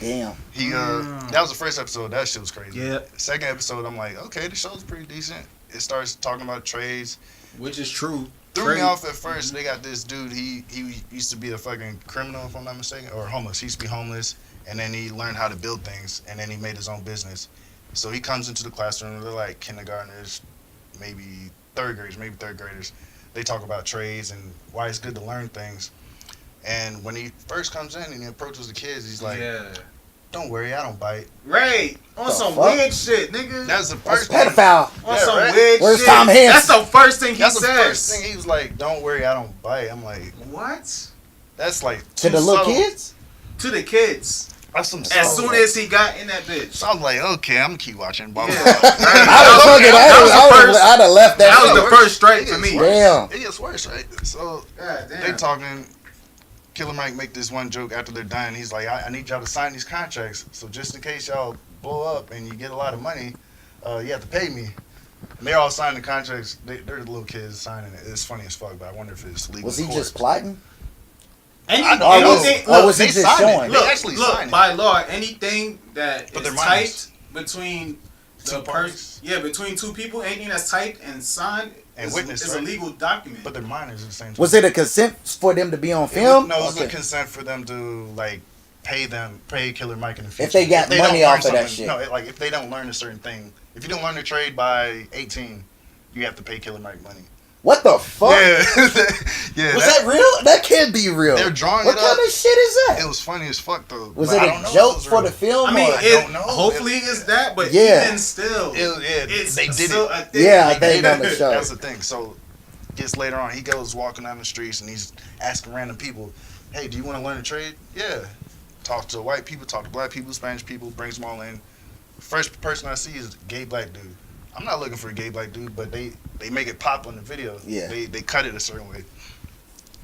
Damn. He that was the first episode. That shit was crazy. Yeah. Second episode, I'm like, okay, the show's pretty decent. It starts talking about trades. Which is true. Threw me off at first. They got this dude. He used to be a fucking criminal, if I'm not mistaken, or homeless. He used to be homeless, and then he learned how to build things, and then he made his own business. So he comes into the classroom. They're like kindergartners, maybe third graders. They talk about trades and why it's good to learn things. And when he first comes in and he approaches the kids, he's like, "Don't worry, I don't bite." Right. On The some fuck? weird shit, nigga. That's the That's first thing. pedophile. On Yeah, some right? weird Where's shit. Tom Hanks? That's the first thing he That's says. the first thing. He was like, "Don't worry, I don't bite." I'm like, What? that's like To too the little subtle. kids? To the kids. That's some As subtle. soon as he got in that bitch. So I was like, okay, I'm gonna keep watching. Blah, blah, Yeah. blah. I'd have left that. That was shit. the first strike for me. Damn. It gets worse, right? So God damn. they talking. Killer Mike make this one joke after they're done. He's like, I need y'all to sign these contracts. So just in case y'all blow up and you get a lot of money, you have to pay me. And they all sign the contracts. They're the little kids signing it. It's funny as fuck, but I wonder if it's legal. Was in he court. just plotting? I know. Anything, Or was he they just signed it. showing? They actually look, signed it. by law, anything that But is they're minors. typed between Two the parties. between two people, anything that's typed and signed And is, witnessed, is a right? legal document. But they're minors at the same time. Was it a consent for them to be on It film? was, no, it was a Okay. consent for them to like pay Killer Mike in the future. If they got don't money learn off of that something- shit. No, like if they don't learn a certain thing. If you don't learn to trade by 18, you have to pay Killer Mike money. What the fuck? Yeah, yeah. Was that real? That can't be real. They're drawing What it kind up. of shit is that? It was funny as fuck though. Was but it I a don't know if joke was for real. the film? I mean, or- don't know. hopefully it's that, but Yeah. even still, it's they did still it. a thing. Yeah, Like, they on the show. That's the thing. So, gets later on, he goes walking down the streets and he's asking random people, "Hey, do you want to learn a trade?" Yeah. Talk to white people, talk to black people, Spanish people, brings them all in. First person I see is a gay black dude. I'm not looking for a gay black dude, but they make it pop on the video. Yeah. They cut it a certain way.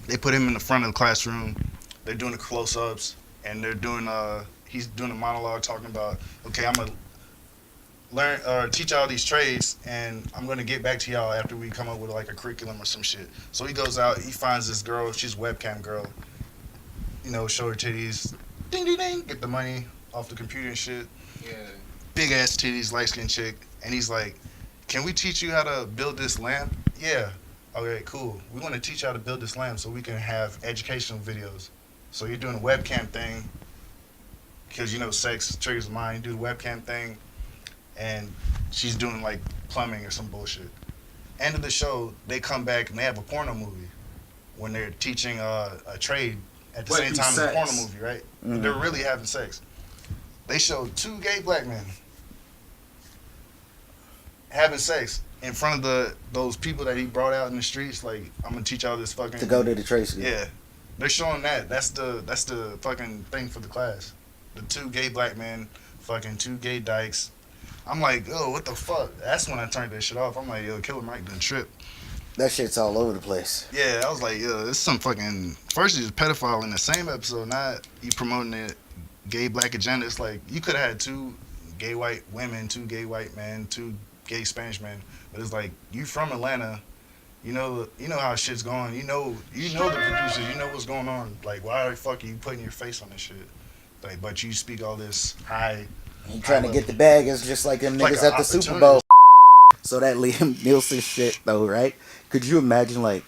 They put him in the front of the classroom. They're doing the close-ups and they're doing he's doing a monologue talking about, okay, I'm gonna learn or teach y'all these trades, and I'm gonna get back to y'all after we come up with like a curriculum or some shit. So he goes out, he finds this girl, she's a webcam girl, you know, show her titties, ding ding ding, get the money off the computer and shit. Yeah. Big ass titties, light skinned chick, and he's like, can we teach you how to build this lamp? Yeah. Okay, cool. We want to teach you how to build this lamp so we can have educational videos. So you're doing a webcam thing, because you know sex triggers the mind. You do the webcam thing, and she's doing like plumbing or some bullshit. End of the show, they come back and they have a porno movie when they're teaching a trade at the same time as a porno movie, right? Mm-hmm. They're really having sex. They showed 2 gay black men having sex in front of those people that he brought out in the streets. Like, I'm gonna teach y'all this fucking To go to the trade school. Yeah, they're showing that. That's the fucking thing for the class. The 2 gay black men, fucking 2 gay dykes. I'm like, oh, what the fuck? That's when I turned that shit off. I'm like, yo, Killer Mike done trip. That shit's all over the place. Yeah, I was like, yo, this is some fucking. First, he's a pedophile in the same episode. Not you promoting the gay black agenda. It's like you could have had 2 gay white women, 2 gay white men, 2 gay Spanish men. But it's like, you from Atlanta, you know how shit's going. You know the producers. You know what's going on. Like, why the fuck are you putting your face on this shit? Like, but you speak all this high. He trying to get the bag. It's just like them Like niggas an at the Super opportunity. Bowl. So that Liam Nielsen shit though, right? Could you imagine, like,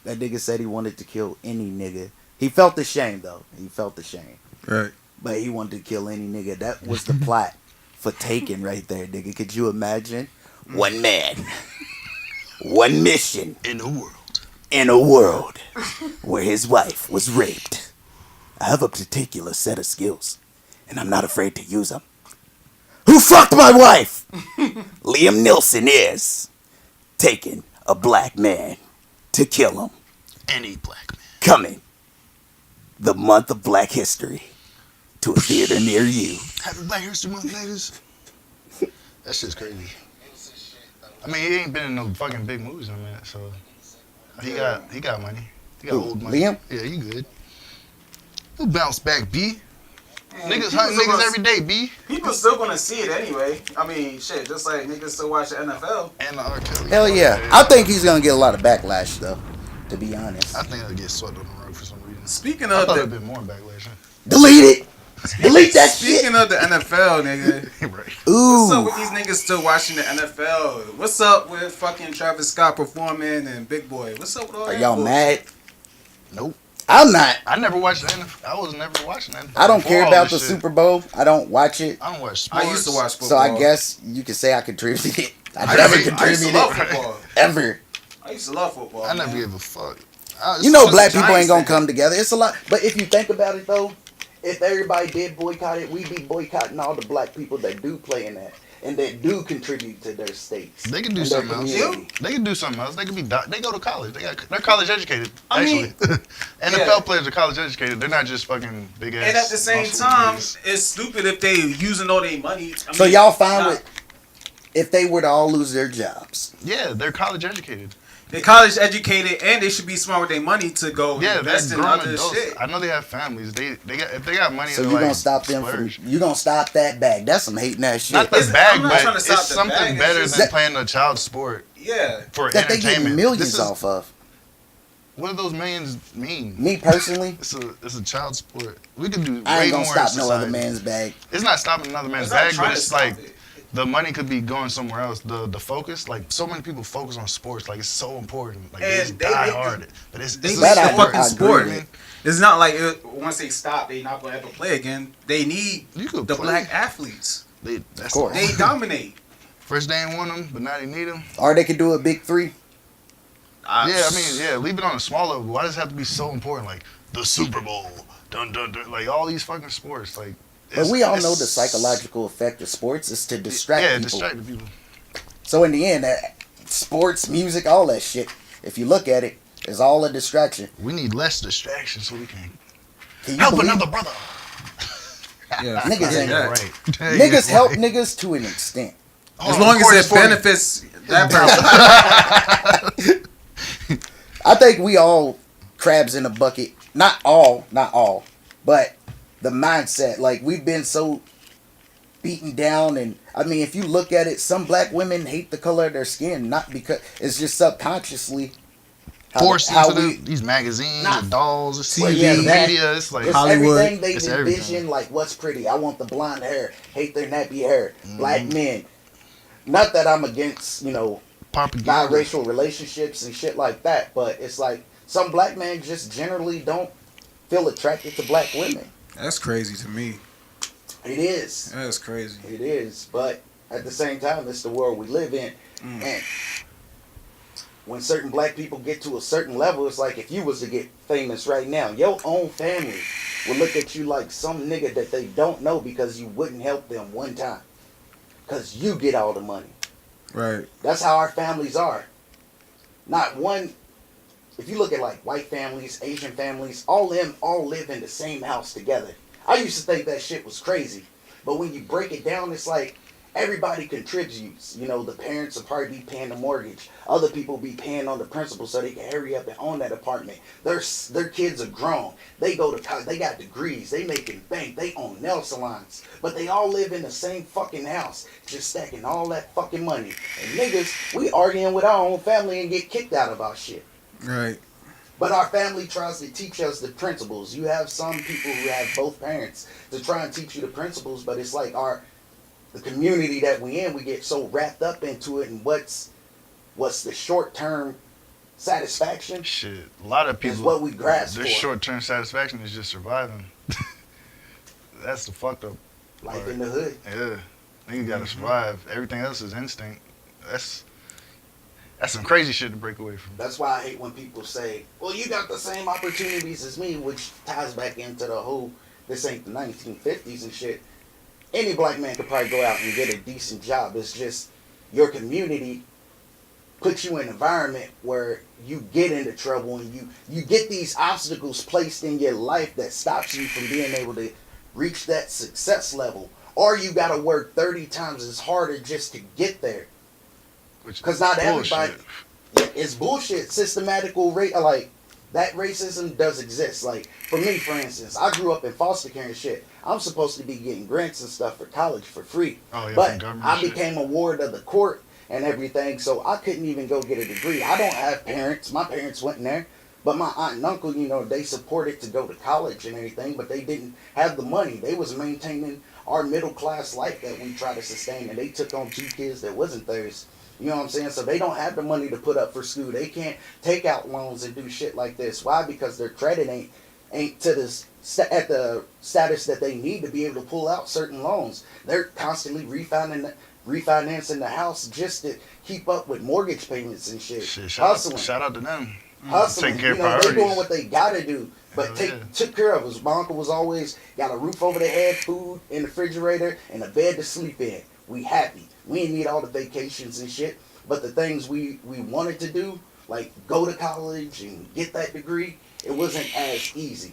that nigga said he wanted to kill any nigga. He felt the shame though. He felt the shame. Right. But he wanted to kill any nigga. That was the plot for Taken right there, nigga. Could you imagine? One man, one mission In the world. in a world where his wife was raped. I have a particular set of skills, and I'm not afraid to use them. Who fucked my wife? Liam Nielsen is taking a black man to kill him. Any black man. Coming the month of Black History to a theater near you. Happy Black History Month, niggas. That shit's crazy. I mean, he ain't been in no fucking big movies in a minute, so he got money. He got Who, old money. Liam? Yeah, he good. He'll bounce back, B. Man, Niggas hunting people niggas still every day, B. People still gonna see it anyway. I mean, shit, just like niggas still watch the NFL. And R. Kelly. Hell yeah. I think he's gonna get a lot of backlash though, to be honest. I think it'll get swept on the rug for some reason. Speaking I of thought the it'd been more backlash. Huh? Delete it! Delete that shit! Speaking of the NFL, nigga. Right. Ooh. What's up with these niggas still watching the NFL? What's up with fucking Travis Scott performing and Big Boy? What's up with all Are that y'all bullshit? mad? Nope. I'm not. I never watched the NFL. I was never watching that. I don't before care all about this the shit. Super Bowl. I don't watch it. I don't watch sports. I used to watch football. So I guess you could say I contributed. I I never used to contributed love football. ever. I used to love football. I never man. gave a fuck. You know black the people ain't Giants gonna thing. come together. It's a lot. But if you think about it though, if everybody did boycott it, we'd be boycotting all the black people that do play in that and that do contribute to their states. They can do and their something else. community. They can do something else. They can be. They go to college. They're college educated. I Actually, mean, NFL players are college educated. They're not just fucking big ass. And at the same muscle time, niggas. it's stupid if they using all their money. So y'all fine with if they were to all lose their jobs? Yeah, they're college educated. They're college educated and they should be smart with their money to go Yeah, invest they're in grown other adults. shit. I know they have families. They got if they got money. So to you like gonna stop them from? splurge. You gonna stop that bag? That's some hating ass shit. Not the It's- bag, I'm not but trying to stop it's the something bag, it's better just than that- playing a child sport Yeah. for that they entertainment. getting millions This is- off of. What do those millions mean? Me personally, It's a child sport. We could do I way ain't gonna more stop in no other society. man's bag. It's not stopping another man's It's not bag, trying but to it's stop like it. the money could be going somewhere else. The focus, like so many people focus on sports, like it's so important. Like they And just they die make hard. But it's They a make That the I- fucking I agree sport. with. It's not like once they stop, they not gonna ever play again. They need You could the play. black athletes. That's Of course. They dominate. First they ain't want them, but now they need them. Or they could do a big three. Yeah, I mean, yeah, leave it on a small level. Why does it have to be so important? Like the Super Bowl, dun dun dun, like all these fucking sports. Like, But we all know the it's- psychological effect of sports is to distract Yeah, people. distract the people. So in the end, sports, music, all that shit, if you look at it, is all a distraction. We need less distraction so we can Can you help believe another brother. Yeah, Niggas ain't yeah. Right. niggas help niggas to an extent. As long as it benefits that person. I think we all crabs in a bucket. Not all, but the mindset. Like, we've been so beaten down, and I mean, if you look at it, some black women hate the color of their skin, not because it's just subconsciously Forced how into we these magazines, Not- the dolls, it's Well, TV, yeah, the that- media. It's like just Hollywood, everything they've it's envisioned, everything. like what's pretty. I want the blonde hair, hate their nappy hair. Black men. Not that I'm against, propaganda. biracial relationships and shit like that, but it's like some black men just generally don't feel attracted to black women. That's crazy to me. It is. That's crazy. It is. But at the same time, it's the world we live in. And when certain black people get to a certain level, it's like if you was to get famous right now, your own family will look at you like some nigga that they don't know because you wouldn't help them one time. Because you get all the money. Right. That's how our families are. Not one. If you look at like white families, Asian families, all them all live in the same house together. I used to think that shit was crazy. But when you break it down, it's like everybody contributes. The parents will probably be paying the mortgage. Other people be paying on the principal so they can hurry up and own that apartment. Their kids are grown. They go to college. They got degrees. They making bank. They own nail salons. But they all live in the same fucking house, just stacking all that fucking money. And niggas, we arguing with our own family and get kicked out of our shit. Right. But our family tries to teach us the principles. You have some people who have both parents to try and teach you the principles, but it's like the community that we in, we get so wrapped up into it, and what's the short term satisfaction? Shit, a lot of people. Is what we grasp Their for. short-term satisfaction is just surviving. That's the fucked up. Life part. in the hood. Yeah, niggas gotta survive. Everything else is instinct. That's some crazy shit to break away from. That's why I hate when people say, well, you got the same opportunities as me, which ties back into the whole, this ain't the 1950s and shit. Any black man could probably go out and get a decent job. It's just your community puts you in an environment where you get into trouble and you get these obstacles placed in your life that stops you from being able to reach that success level. Or you got to work 30 times as harder just to get there. Because not everybody, it's bullshit. Systematical like that racism does exist. Like for me, for instance, I grew up in foster care and shit. I'm supposed to be getting grants and stuff for college for free, Oh, yeah, but from government I shit. became a ward of the court and everything, so I couldn't even go get a degree. I don't have parents. My parents went in there, but my aunt and uncle, they supported to go to college and everything, but they didn't have the money. They was maintaining our middle class life that we try to sustain, and they took on 2 kids that wasn't theirs. You know what I'm saying? So they don't have the money to put up for school. They can't take out loans and do shit like this. Why? Because their credit ain't to this at the status that they need to be able to pull out certain loans. They're constantly refinancing the house just to keep up with mortgage payments and shit. Hustling. Shout out to them. Hustling. Take care of They're priorities. doing what they gotta do. But Hell yeah. took care of us. My uncle was always got a roof over their head, food in the refrigerator, and a bed to sleep in. We happy. We didn't need all the vacations and shit. But the things we wanted to do, like go to college and get that degree, it wasn't as easy.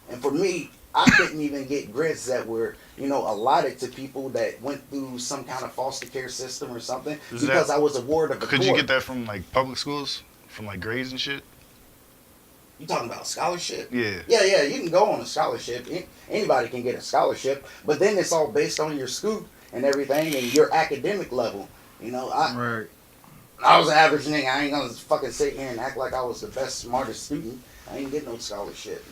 And for me, I couldn't even get grants that were, allotted to people that went through some kind of foster care system or something because I was a ward of the court. Could you get that from like public schools, from like grades and shit? You talking about scholarship? Yeah. Yeah, you can go on a scholarship. Anybody can get a scholarship, but then it's all based on your school and everything and your academic level. Right. I was an average nigga. I ain't gonna fucking sit here and act like I was the best, smartest student. I ain't get no scholarship,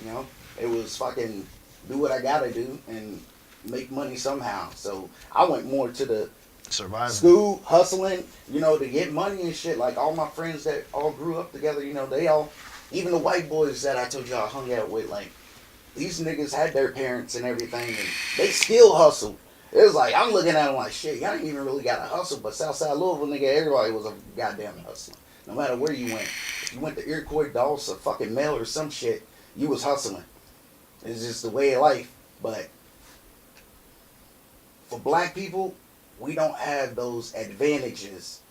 It was fucking do what I gotta do and make money somehow. So I went more to the Surviving. school, hustling, to get money and shit. Like all my friends that all grew up together, they all, even the white boys that I told y'all I hung out with, like, these niggas had their parents and everything, and they still hustled. It was like, I'm looking at them like, shit, y'all ain't even really got to hustle, but Southside Louisville, nigga, everybody was a goddamn hustler. No matter where you went. If you went to Iroquois, Dulce, or fucking Mel or some shit, you was hustling. It's just the way of life. But for black people, we don't have those advantages.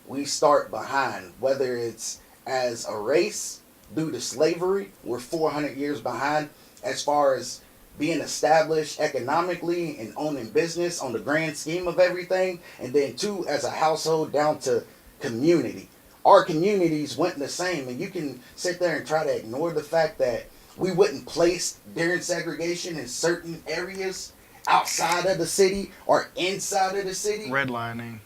We start behind, whether it's as a race, due to slavery, we're 400 years behind as far as being established economically and owning business on the grand scheme of everything. And then 2, as a household, down to community. Our communities went the same, and you can sit there and try to ignore the fact that we wouldn't place during segregation in certain areas outside of the city or inside of the city. Redlining.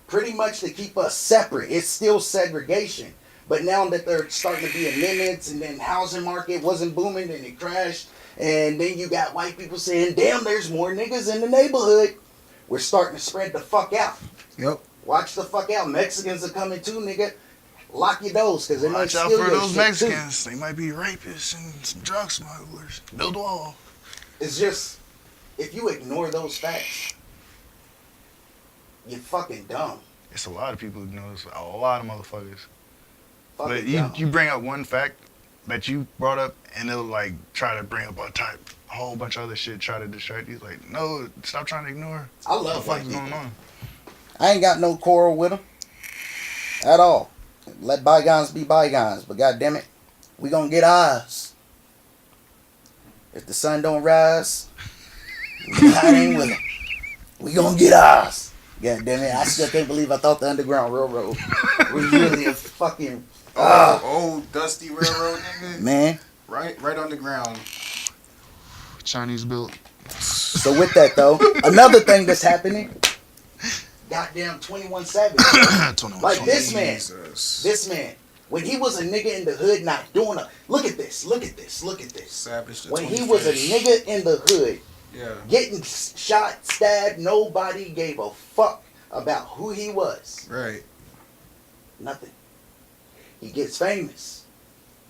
Pretty much to keep us separate. It's still segregation. But now that they're starting to be amendments and then housing market wasn't booming and it crashed, and then you got white people saying, damn, there's more niggas in the neighborhood, we're starting to spread the fuck out. Yep. Watch the fuck out. Mexicans are coming too, nigga. Lock your doors, because they might Watch out steal for your those shit Mexicans. too. They might be rapists and some drug smugglers. Build a wall. It's just, if you ignore those facts, you're fucking dumb. It's a lot of people who know this. A lot of motherfuckers. Fucking But dumb. you bring up one fact that you brought up, and they'll like try to bring up a whole bunch of other shit, try to distract you. Like, no, stop trying to ignore. I What the love fuck white is going people. on? I ain't got no quarrel with them at all. Let bygones be bygones. But goddamn it, we gonna get ours. If the sun don't rise, I ain't with them. We gonna get ours. Goddamn it, I still can't believe I thought the Underground Railroad was really a fucking Old dusty railroad, nigga. man. Right on the ground. Chinese built. So with that though, another thing that's happening. Goddamn 21 Savage. 21. Like this man. Jesus. This man, when he was a nigga in the hood not doing a... Look at this. Savage the When he was a 21st. nigga in the hood, Yeah. getting shot, stabbed, nobody gave a fuck about who he was. Right. Nothing. He gets famous.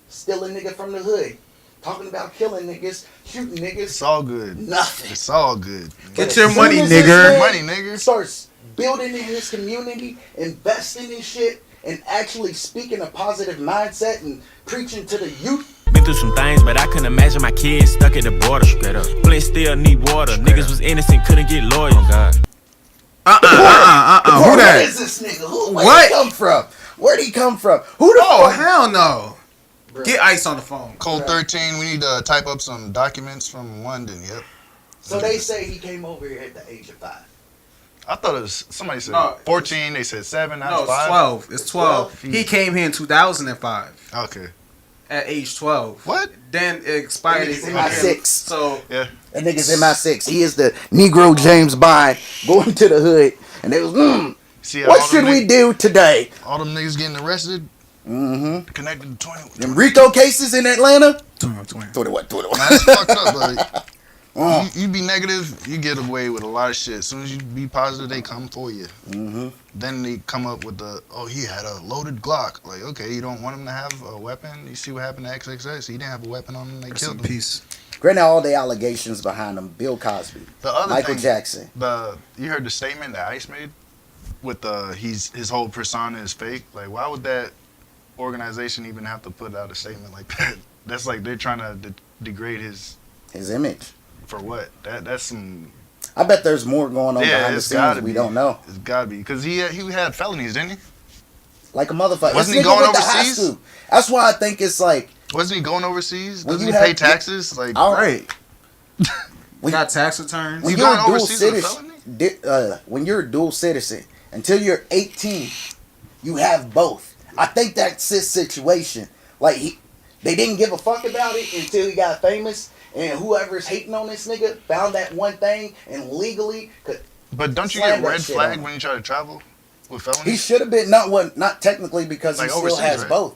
Still a nigga from the hood. Talking about killing niggas, shooting It's niggas. all good. Nothing. It's all good. Get But your as soon money, as this nigger. man Money, nigger. Starts building in his community, investing in shit, and actually speaking a positive mindset and preaching to the youth. Been through some things, but I couldn't imagine my kids stuck at the border. Flint still need water. Niggas was innocent, couldn't get lawyers. Oh God. Who Where that? is this nigga? Where'd What? he come from? Where'd he come from? Who the Oh, fuck? hell no. Bro. Get Ice on the phone. Code 13, we need to type up some documents from London, yep. So they say he came over here at the age of 5. I thought it was, somebody said No, 14, they said 7, now No, it's it's 5. 12. It's 12. 12? He came here in 2005 Okay. at age 12. What? Then it expired. That nigga's in my 6. So, Yeah. That nigga's in my 6. He is the Negro James Bond going to the hood. And they was, See how what all should them we do today? All them niggas getting arrested, Mm-hmm. connected to 20. Them RICO cases in Atlanta? 21. 21. That's fucked up, like, you be negative, you get away with a lot of shit. As soon as you be positive, they come for you. Mm-hmm. Then they come up with he had a loaded Glock. Like, okay, you don't want him to have a weapon? You see what happened to XXX? He didn't have a weapon on him, they Rest killed in him. peace. Granted, all the allegations behind him. Bill Cosby. The other Michael thing, Jackson. You heard the statement that Ice made with his whole persona is fake. Like, why would that organization even have to put out a statement like that? That's like they're trying to degrade his His image. for what? That's some. I bet there's more going on behind the it's gotta scenes we be. don't know. It's gotta be because he had felonies, didn't he? Like a motherfucker. Wasn't This he nigga going went to high overseas? school. That's why I think it's like Wasn't he going overseas? When Doesn't you he pay have- taxes? Like, All Right. When- Got tax returns. when You you're going a dual overseas with a citizen, when you're a dual citizen, until you're 18, you have both. I think that's his situation. Like they didn't give a fuck about it until he got famous, and whoever's hating on this nigga found that one thing and legally could. but don't you Slam get that red shit flag on. when you try to travel with He felonies? should have been not technically because Like he still overseas, has right? both.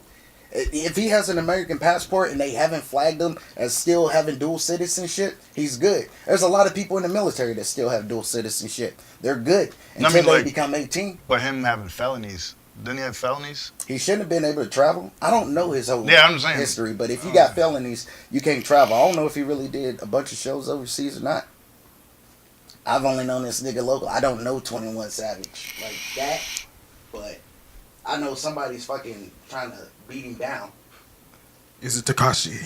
If he has an American passport and they haven't flagged him as still having dual citizenship, he's good. There's a lot of people in the military that still have dual citizenship. They're good I until mean, they like- become 18. But him having felonies, didn't he have felonies? He shouldn't have been able to travel. I don't know his whole Yeah, I'm saying. history, but if you got felonies, you can't travel. I don't know if he really did a bunch of shows overseas or not. I've only known this nigga local. I don't know 21 Savage like that, but I know somebody's fucking trying to beat him down. Is it Takashi?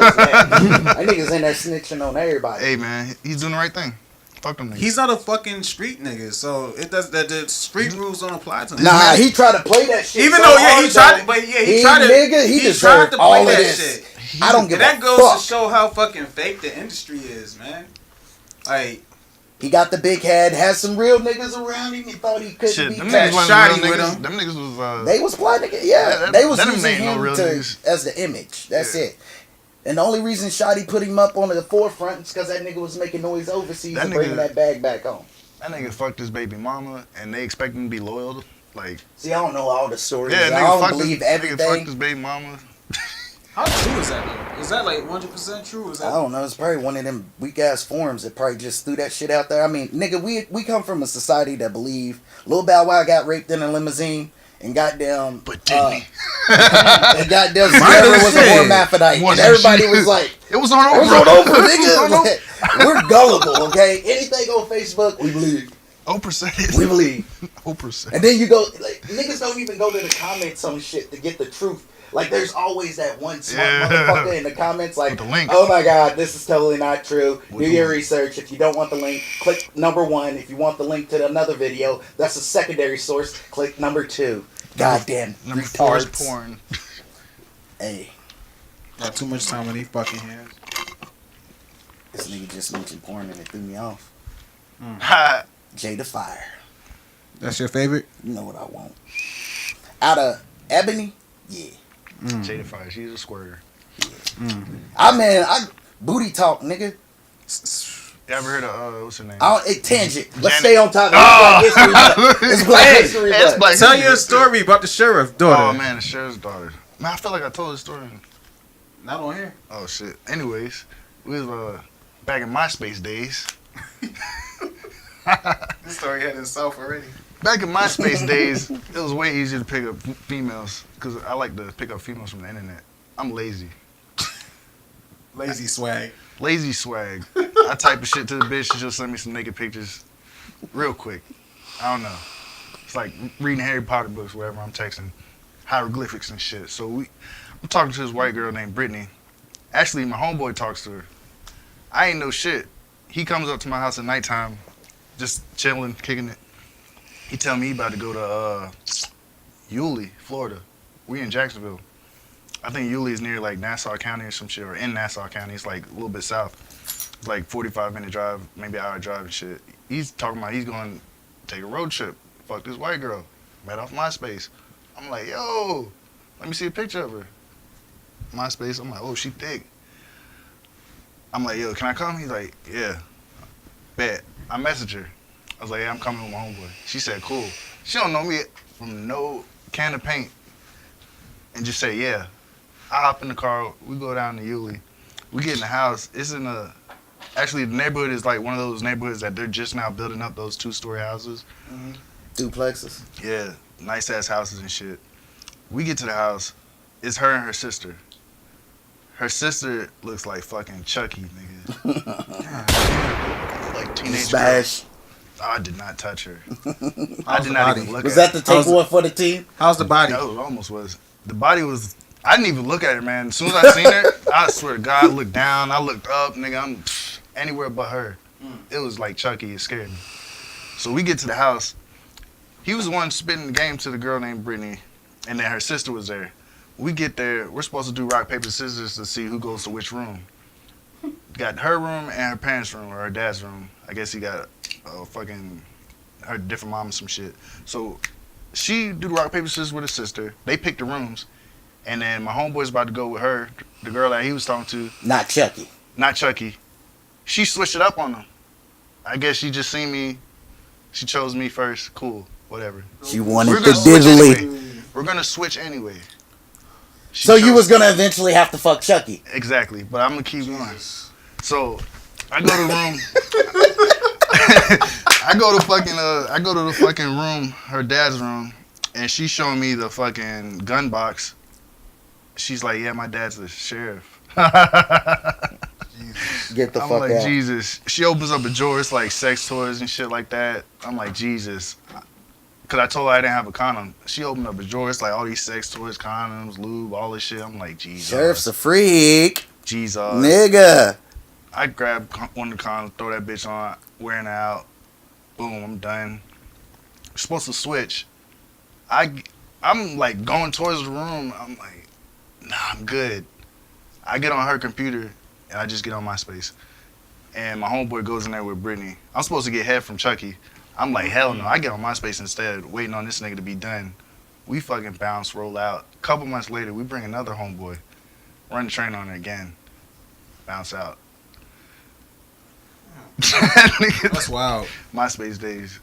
That nigga's in there snitching on everybody. Hey man, he's doing the right thing. Fuck them niggas. He's not a fucking street nigga, so it does that. The street rules don't apply to him. Nah, he tried to play that shit. Even so though, yeah, hard, he tried, though. but yeah, he tried to. Nigga, he tried deserved to all play of that this. shit. I don't give And that a goes fuck. to show how fucking fake the industry is, man. Like, He got the big head, had some real niggas around him. He thought he couldn't Shit, be them touched. niggas wasn't Shoddy real with niggas. him. Them niggas was They was plotting, yeah. that- They was them using ain't no him real to, niggas. as the image. That's Yeah. it. And the only reason Shotty put him up on the forefront is because that nigga was making noise overseas That and bringing nigga- that bag back home. That nigga fucked his baby mama, and they expect him to be loyal. Like, See, I don't know all the stories. yeah, I nigga don't fucked believe his, nigga fucked everything. his baby mama. How true is that though? Is that like 100% true? Is I that? don't know. It's probably one of them weak ass forums that probably just threw that shit out there. I mean, nigga, we come from a society that believe Lil Bow Wow got raped in a limousine and goddamn. But didn't he? And goddamn Sierra was a shit. hermaphrodite. And Wasn't everybody she? was like, It was on it Oprah. was on Oprah, It was on nigga. Oprah. Like, we're gullible, okay? Anything on Facebook, we believe. Oprah said it. We believe. Oprah said it. And then you go, like, niggas don't even go to the comments on shit to get the truth. Like, there's always that one smart Yeah. motherfucker in the comments, like, With the link. oh my god, this is totally not true. With Do the your link. research. If you don't want the link, click number 1. If you want the link to another video, that's a secondary source. Click number 2. Goddamn Number 4 is retards. porn. Hey, Got too much time on these fucking hands. this nigga just mentioned porn and it threw me off. Ha. Jada Fire. That's your favorite? You know what I want. Out of Ebony? Yeah. Jada Fire, she's a squirter. I booty talk, nigga. You ever heard of, what's her name? Tangent. Let's Janet. stay on topic. It's Black History Month. That's Black Tell History. your story about the sheriff daughter. Oh man, the sheriff's daughter. Man, I feel like I told this story. Not on here. Oh shit. Anyways, we was back in MySpace days. This story had itself already. Back in MySpace days, it was way easier to pick up females because I like to pick up females from the internet. I'm lazy. Lazy swag. Lazy swag. I type of shit to the bitch, she'll send me some naked pictures real quick. I don't know. It's like reading Harry Potter books, wherever I'm texting hieroglyphics and shit. So I'm talking to this white girl named Brittany. Actually, my homeboy talks to her. I ain't know shit. He comes up to my house at nighttime, just chilling, kicking it. He tell me he about to go to Yulee, Florida. We in Jacksonville. I think Yulee is near like Nassau County or some shit, or in Nassau County. It's like a little bit south. It's like 45-minute drive, maybe an hour drive and shit. He's talking about he's going to take a road trip. Fuck this white girl. Met off MySpace. I'm like, yo, let me see a picture of her. MySpace, I'm like, oh, she thick. I'm like, yo, can I come? He's like, yeah. Bet. I messaged her. I was like, yeah, I'm coming with my homeboy. She said, cool. She don't know me from no can of paint. And just say, yeah. I hop in the car. We go down to Yulee. We get in the house. It's in actually the neighborhood is like one of those neighborhoods that they're just now building up those 2-story houses. Duplexes. Yeah, nice ass houses and shit. We get to the house. It's her and her sister. Her sister looks like fucking Chucky, nigga. Like teenage girl. Smash. I did not touch her. I How's did the not body? even look Was at that her. the take one for the team? How's the body? No, it almost was. The body was. I didn't even look at her, man. As soon as I seen her, I swear to God, I looked down. I looked up, nigga. I'm anywhere but her. It was like Chucky. It scared me. So we get to the house. He was the one spitting the game to the girl named Brittany, and then her sister was there. We get there. We're supposed to do rock, paper, scissors to see who goes to which room. Got her room and her parents' room, or her dad's room. I guess he got her different mom and some shit. So she do the rock, paper, scissors with her sister. They picked the rooms. And then my homeboy's about to go with her, the girl that he was talking to. Not Chucky. Not Chucky. She switched it up on him. I guess she just seen me. She chose me first. Cool. Whatever. She wanted We're the gonna switch diddly. anyway. We're going to switch anyway. She So you chose- was gonna eventually have to fuck Chucky. Exactly. But I'm going to keep going. So I go to the room. I go to the fucking room, her dad's room, and she's showing me the fucking gun box. She's like, yeah, my dad's the sheriff. Get the I'm fuck like, out. Jesus. She opens up a drawer. It's like sex toys and shit like that. I'm like, Jesus. Because I told her I didn't have a condom. She opened up a drawer. It's like all these sex toys, condoms, lube, all this shit. I'm like, Jesus. Sheriff's a freak. Jesus. Nigga. I grab one of the condoms, throw that bitch on, wearing it out. Boom, I'm done. We're supposed to switch. I'm like going towards the room. I'm like, nah, I'm good. I get on her computer and I just get on MySpace. And my homeboy goes in there with Brittany. I'm supposed to get head from Chucky. I'm like, hell no. I get on MySpace instead, waiting on this nigga to be done. We fucking bounce, roll out. A couple months later, we bring another homeboy. Run the train on her again. bounce out. That's wild. MySpace days.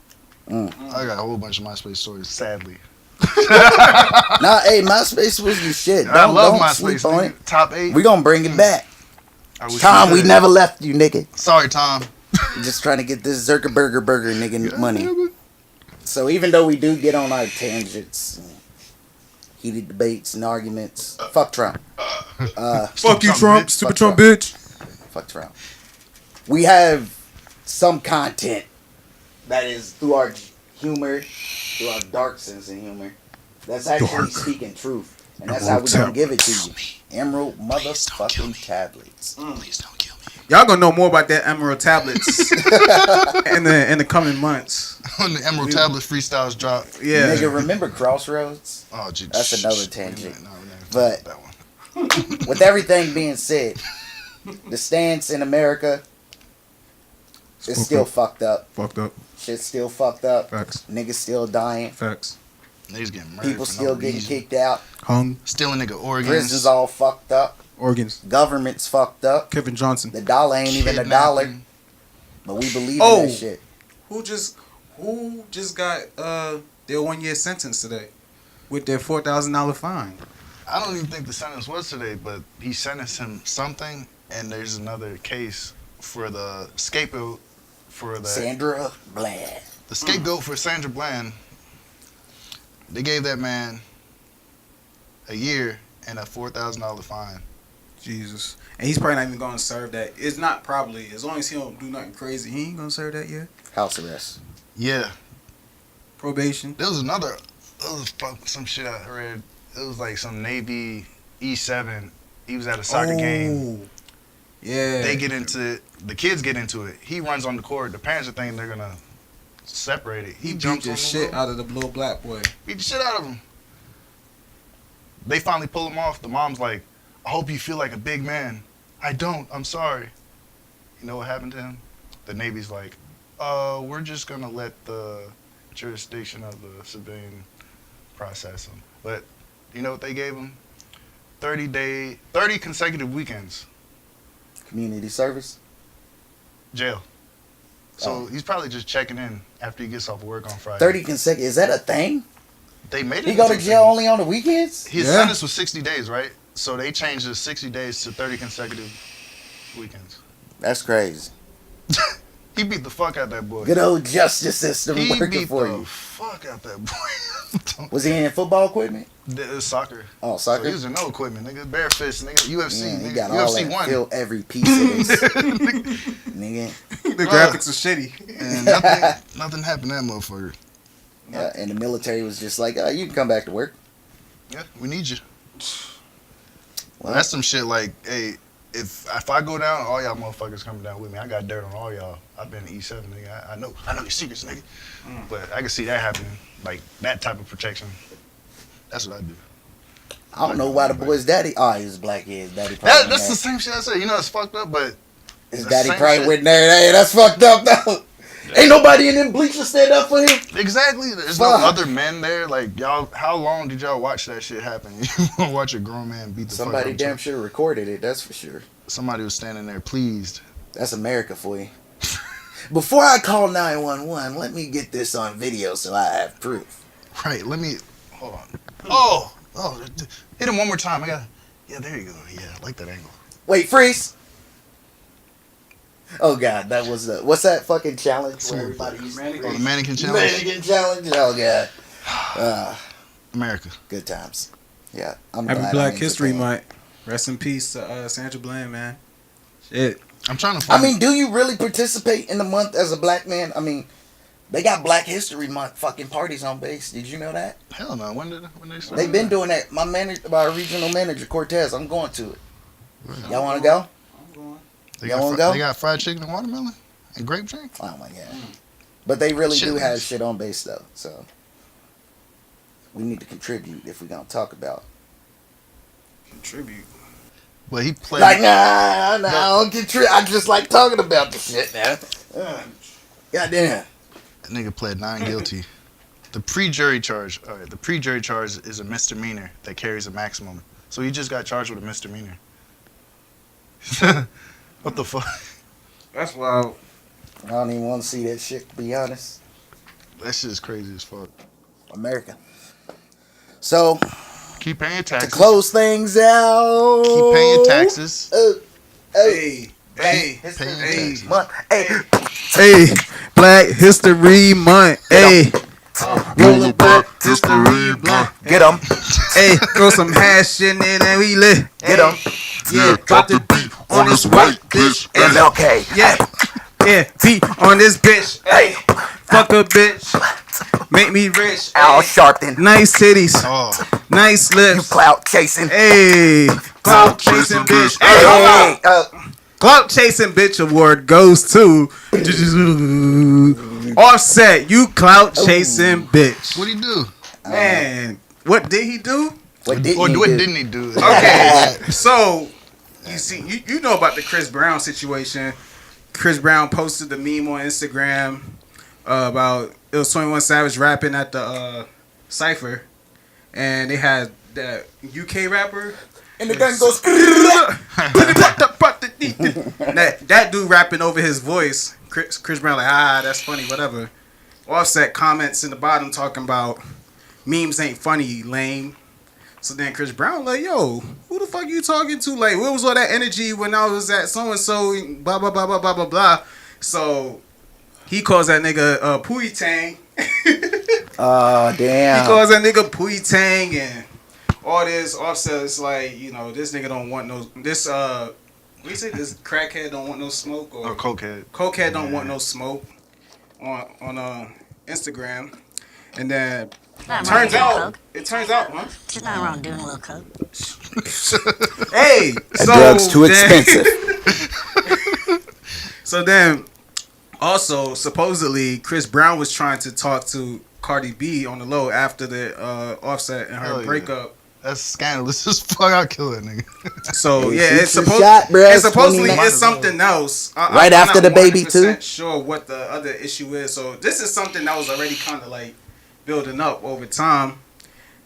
I got a whole bunch of MySpace stories, sadly. Nah, hey, MySpace was your shit. I love don't MySpace, sleep on nigga. it. Top 8. We gonna bring it back. I wish Tom, we could. never left you, nigga. Sorry, Tom. Just trying to get this Zuckerberger burger nigga money. So even though we do get on our tangents, heated debates and arguments, fuck Trump. Fuck you, Trump. Stupid Trump, bitch. Fuck Trump. We have some content that is through our humor, through our dark sense of humor, that's actually speaking truth. And that's how we're gonna give it to you. Emerald motherfucking tablets. Please don't kill me. Y'all gonna know more about that Emerald tablets in the coming months. When the Emerald Tablets freestyles drop. Yeah. Nigga, remember Crossroads? Oh, gee. That's another tangent. No, But- that one. With everything being said, the stance in America is still fucked up. Fucked up. Shit's still fucked up. Facts. Niggas still dying. Facts. Niggas getting murdered. People for still no getting reason. kicked out. Hung. Stealing nigga organs. Prisons all fucked up. Organs. Government's fucked up. Kevin Johnson. The dollar ain't even a dollar. Kidnapping. But we believe Oh. in that shit. Who just got their 1 year sentence today with their $4,000 fine? I don't even think the sentence was today, but he sentenced him something, and there's another case for the scapegoat for the Sandra Bland. the scapegoat for Sandra Bland. They gave that man a year and a $4,000 fine. Jesus. And he's probably not even going to serve that. It's not probably. As long as he don't do nothing crazy, he ain't going to serve that year. House arrest. Yeah, Probation. there was some shit I read. It was like some Navy E7. He was at a soccer game. Yeah. They get into it. The kids get into it. He runs on the court. The parents are thinking they're gonna separate it. He jumps beat on the the shit little- out of the little black boy. Beat the shit out of him. They finally pull him off. The mom's like, "I hope you feel like a big man." "I don't. I'm sorry." You know what happened to him? The Navy's like, we're just gonna let the jurisdiction of the civilian process him. But you know what they gave him? 30 consecutive weekends Community service. jail. So Oh. he's probably just checking in after he gets off work on Friday. 30 consecutive. Is that a thing? They made it. He go to into a jail thing. only on the weekends? His Yeah. sentence was 60 days, right? So they changed the 60 days to 30 consecutive weekends. That's crazy. He beat the fuck out that boy. Good old justice system He working beat for the you. fuck out that boy. Was he in football equipment? It was soccer. Oh, So soccer? he was in no equipment, nigga. Bare fist, nigga. UFC, Man, he nigga. got all UFC that. 1. Feel every piece of this. Nigga. The graphics are shitty. And nothing happened to that motherfucker. Yeah, and the military was just like, you can come back to work. Yeah, we need you. Well, That's some shit like, hey, if I go down, all y'all motherfuckers coming down with me. I got dirt on all y'all. I've been to E7, nigga. I know your secrets, nigga. But I can see that happening, like that type of protection. That's what I do. I don't know why the boy's daddy. Oh, he was black. Yeah, his daddy probably. That's the same shit I said. You know, it's fucked up, but His the daddy same probably shit. went there. Hey, that's fucked up though. Ain't nobody in them bleachers stand up for him. exactly. There's Fuck. no other men there. Like y'all, how long did y'all watch that shit happen? You want to watch a grown man beat the Somebody fuck damn out of sure recorded it. That's for sure. somebody was standing there pleased. That's America for you. Before I call 911, let me get this on video so I have proof. Right. Let me hold on. Oh, hit him one more time. Yeah, there you go. Yeah, I like that angle. Wait, freeze. Oh god, that was what's that fucking challenge where everybody used to Oh, the freeze? mannequin challenge. Mannequin challenge. Oh god. America. Good times. Yeah, I'm Happy glad I'm Black in History Japan. Month. Rest in peace to Sandra Bland, man. Shit. I'm trying to I find. mean, do you really participate in the month as a black man? I mean, they got Black History Month fucking parties on base. Did you know that? hell no. When they start? They've been doing that. My regional manager Cortez. I'm going to it. Y'all want to go? I'm going. They Y'all got, wanna go? they got fried chicken and watermelon and grape drink. Oh my god. But they really do Chitlins. have shit on base though. So we need to contribute if we're gonna talk about. Contribute. But he played. Like nah, I don't contribute. I just like talking about the shit now. Goddamn. That nigga pled not guilty. The pre-jury charge. All right, the pre-jury charge is a misdemeanor that carries a maximum. So he just got charged with a misdemeanor. What the fuck? That's wild. I don't even want to see that shit, to be honest. That shit is crazy as fuck. America. So, Keep paying to taxes. close things out. Keep paying your taxes. Hey, hey, History hey. Month. Hey, Hey, Black History Month. Hey, roll a Black History Blunt. get them. Hey, throw some hash in there and we lit. Get them. Yeah, drop the beat on this white bitch. Hey, MLK. yeah, yeah, beat on this bitch. Hey, fuck a bitch. Make me rich. Al Hey, Sharpton. nice titties. Oh, Nice You lips. clout chasing. Hey, clout chasing bitch. Hey, Hey, clout chasing bitch award goes to Offset. You clout chasing bitch. what'd he do? Man, what did he do? what did Or you what do? didn't he do? Okay, so you see, you know about the Chris Brown situation. Chris Brown posted the meme on Instagram about it was 21 Savage rapping at the cipher, and they had that UK rapper. And the gun goes. that dude rapping over his voice. Chris Brown like, that's funny, whatever. Offset comments in the bottom talking about memes ain't funny, lame. So then Chris Brown like, yo, who the fuck you talking to? Like, where was all that energy when I was at so and so? Blah blah blah blah blah blah blah. So he calls that nigga Pooey Tang. Oh, damn. He calls that nigga Pooey Tang and all this. Offset is like, you know, this nigga don't want no this what you say? This crackhead don't want no smoke or cokehead. cokehead don't want no smoke on Instagram, and then turns out huh? There's nothing wrong doing a little coke. Hey, That drug's too expensive. So then, also supposedly Chris Brown was trying to talk to Cardi B on the low after the Offset and her Hell yeah. breakup. That's scandalous as fuck. I'll kill that nigga. So Hey, yeah, shoot it's your supposed shot, bruh. it's supposedly 29. it's something else. Right I'm after not the baby, too? 100% Sure, what the other issue is. So this is something that was already kind of like building up over time,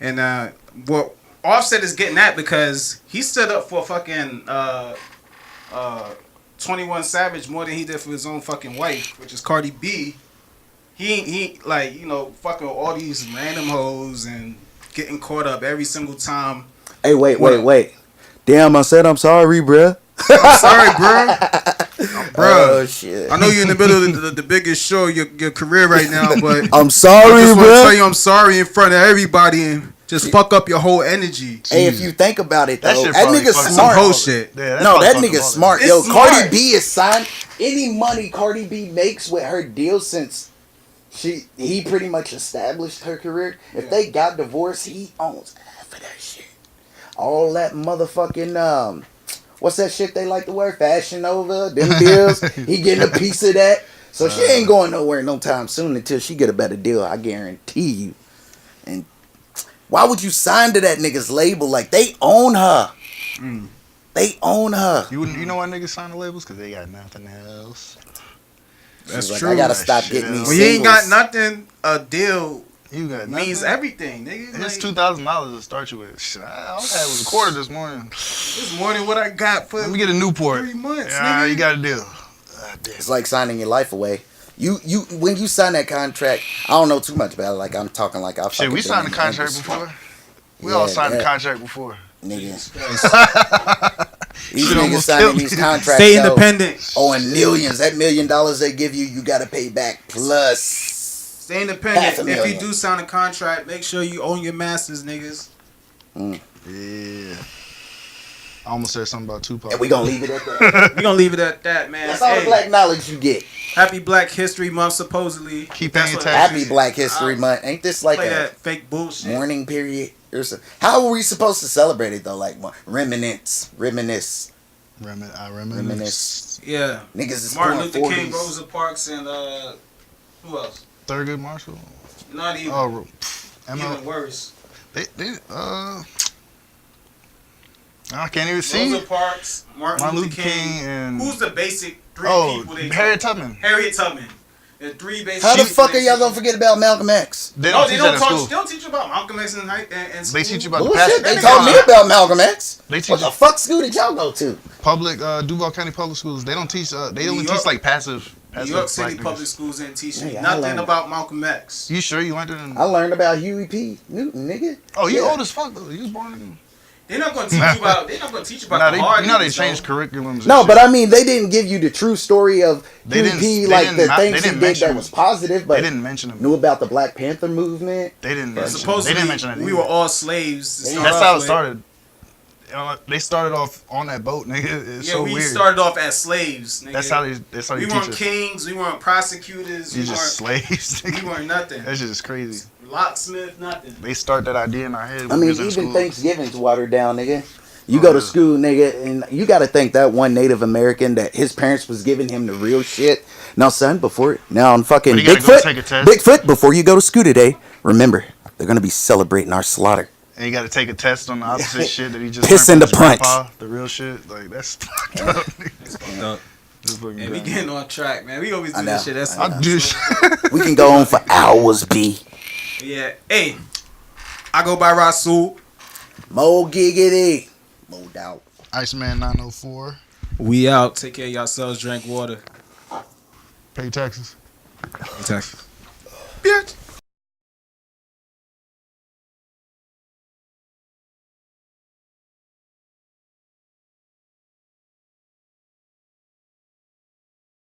and what Offset is getting at because he stood up for fucking 21 Savage more than he did for his own fucking wife, which is Cardi B. He like, you know, fucking with all these random hoes and getting caught up every single time. Hey, wait. Damn, I said I'm sorry, bruh. I'm sorry, bro. Oh, shit. I know you're in the middle of the biggest show of your career right now, but I'm sorry, I just want to tell bruh. you I'm sorry in front of everybody and just fuck up your whole energy. Hey, if you think about it, That though, shit that probably nigga's fucking Some smart. hoe shit. Yeah, No, probably that fucking nigga's baller. smart. It's Yo, smart. Cardi B is signed. Any money Cardi B makes with her deal since he pretty much established her career. If they got divorced, he owns half of that shit. All that motherfucking what's that shit they like to wear? Fashion Nova, them deals. He getting a piece of that. So she ain't going nowhere no time soon until she get a better deal. I guarantee you. And why would you sign to that nigga's label? Like, they own her. They own her. You know why niggas sign the labels? Because they got nothing else. That's She's like, true. I gotta That stop shit getting these else. When you ain't got singles. nothing, a deal You got nothing. means everything, nigga. It's Like, $2,000 to start you with. Shit, all I had was a quarter this morning. it's more than what I got for Let me get a Newport. 3 months, Yeah, nigga. you got a deal. Damn. It's like signing your life away. You when you sign that contract, I don't know too much about it. Like, I'm talking like I Shit, we signed a contract before. We all signed a contract before. Niggas. Shit These niggas almost signing killed these me. contracts. Stay though, independent. owing millions. That $1 million they give you, you gotta pay back plus. Stay independent. If you $500,000. do sign a contract, make sure you own your masters, niggas. Yeah. I almost said something about Tupac. And we gonna leave it at that. We gonna leave it at that, man. That's all the black knowledge you get. Happy Black History Month, supposedly. Keep That's paying what- taxes. Happy Black History Month. Ain't this like Play a that fake bullshit. mourning period or something? How are we supposed to celebrate it though? Like reminisce. Reminisce. Yeah. Niggas is Martin pouring Luther King, 40s. Rosa Parks, and who else? Thurgood Marshall. Not even. Oh, Even Emma. worse. I can't even see. Rosa Parks, Martin Luther King. and Who's the basic three people they Harriet talk- Tubman. Harriet Tubman. And 3 basic. How the fuck are y'all gonna forget about Malcolm X? They No, don't they teach don't that at talk. school. They don't teach you about Malcolm X in school. They teach you about the Bullshit. They past. told me about Malcolm X. They teach What the fuck school did y'all go to? public Duval County public schools. They don't teach. They only New York- teach like passive. New York City black public niggas. schools didn't teach you Nigga, I nothing learned- about Malcolm X. You sure you learned it? In, I learned about Huey P. Newton, nigga. oh, you Yeah. old as fuck though. You was born in. They're not gonna teach you about. They're not gonna teach you about Nah, the they, hard. you know they niggas, changed though. curriculums. and No, shit. but I mean, they didn't give you the true story of They Huey didn't- P. they Like didn't the not- they things he didn't did mention that him. was positive, They but didn't mention them. knew about the Black Panther movement. They didn't. Mention, Supposedly, they didn't mention that. we either. were all slaves. to start That's off how it with. started. They started off on that boat, nigga. It's Yeah, so we weird. started off as slaves. Nigga. That's how they. That's how We you teach weren't us. kings. We weren't prosecutors. You We just weren't. slaves. We nigga. weren't nothing. That shit is crazy. Locksmith, nothing. They start that idea in our head. I when we mean, was in even school. Thanksgiving's watered down, nigga. You Oh, go to yeah. school, nigga, and you got to think that one Native American that his parents was giving him the real shit. Now, son, I'm fucking But you gotta go take a test. Bigfoot, before you go to school today, remember, they're going to be celebrating our slaughter. And you got to take a test on the opposite shit that he just Piss learned in from the his punch. grandpa, the real shit. Like that's fucked up. It's fucked up. It's fucking And we dumb. getting on track, man. We always I do this know, shit. That's I know. I do shit. We can go on for hours, B. yeah. Hey, I go by Rasul. Mo giggity. Mo doubt. Iceman 904. We out. Take care of yourselves. Drink water. Pay taxes. Taxes.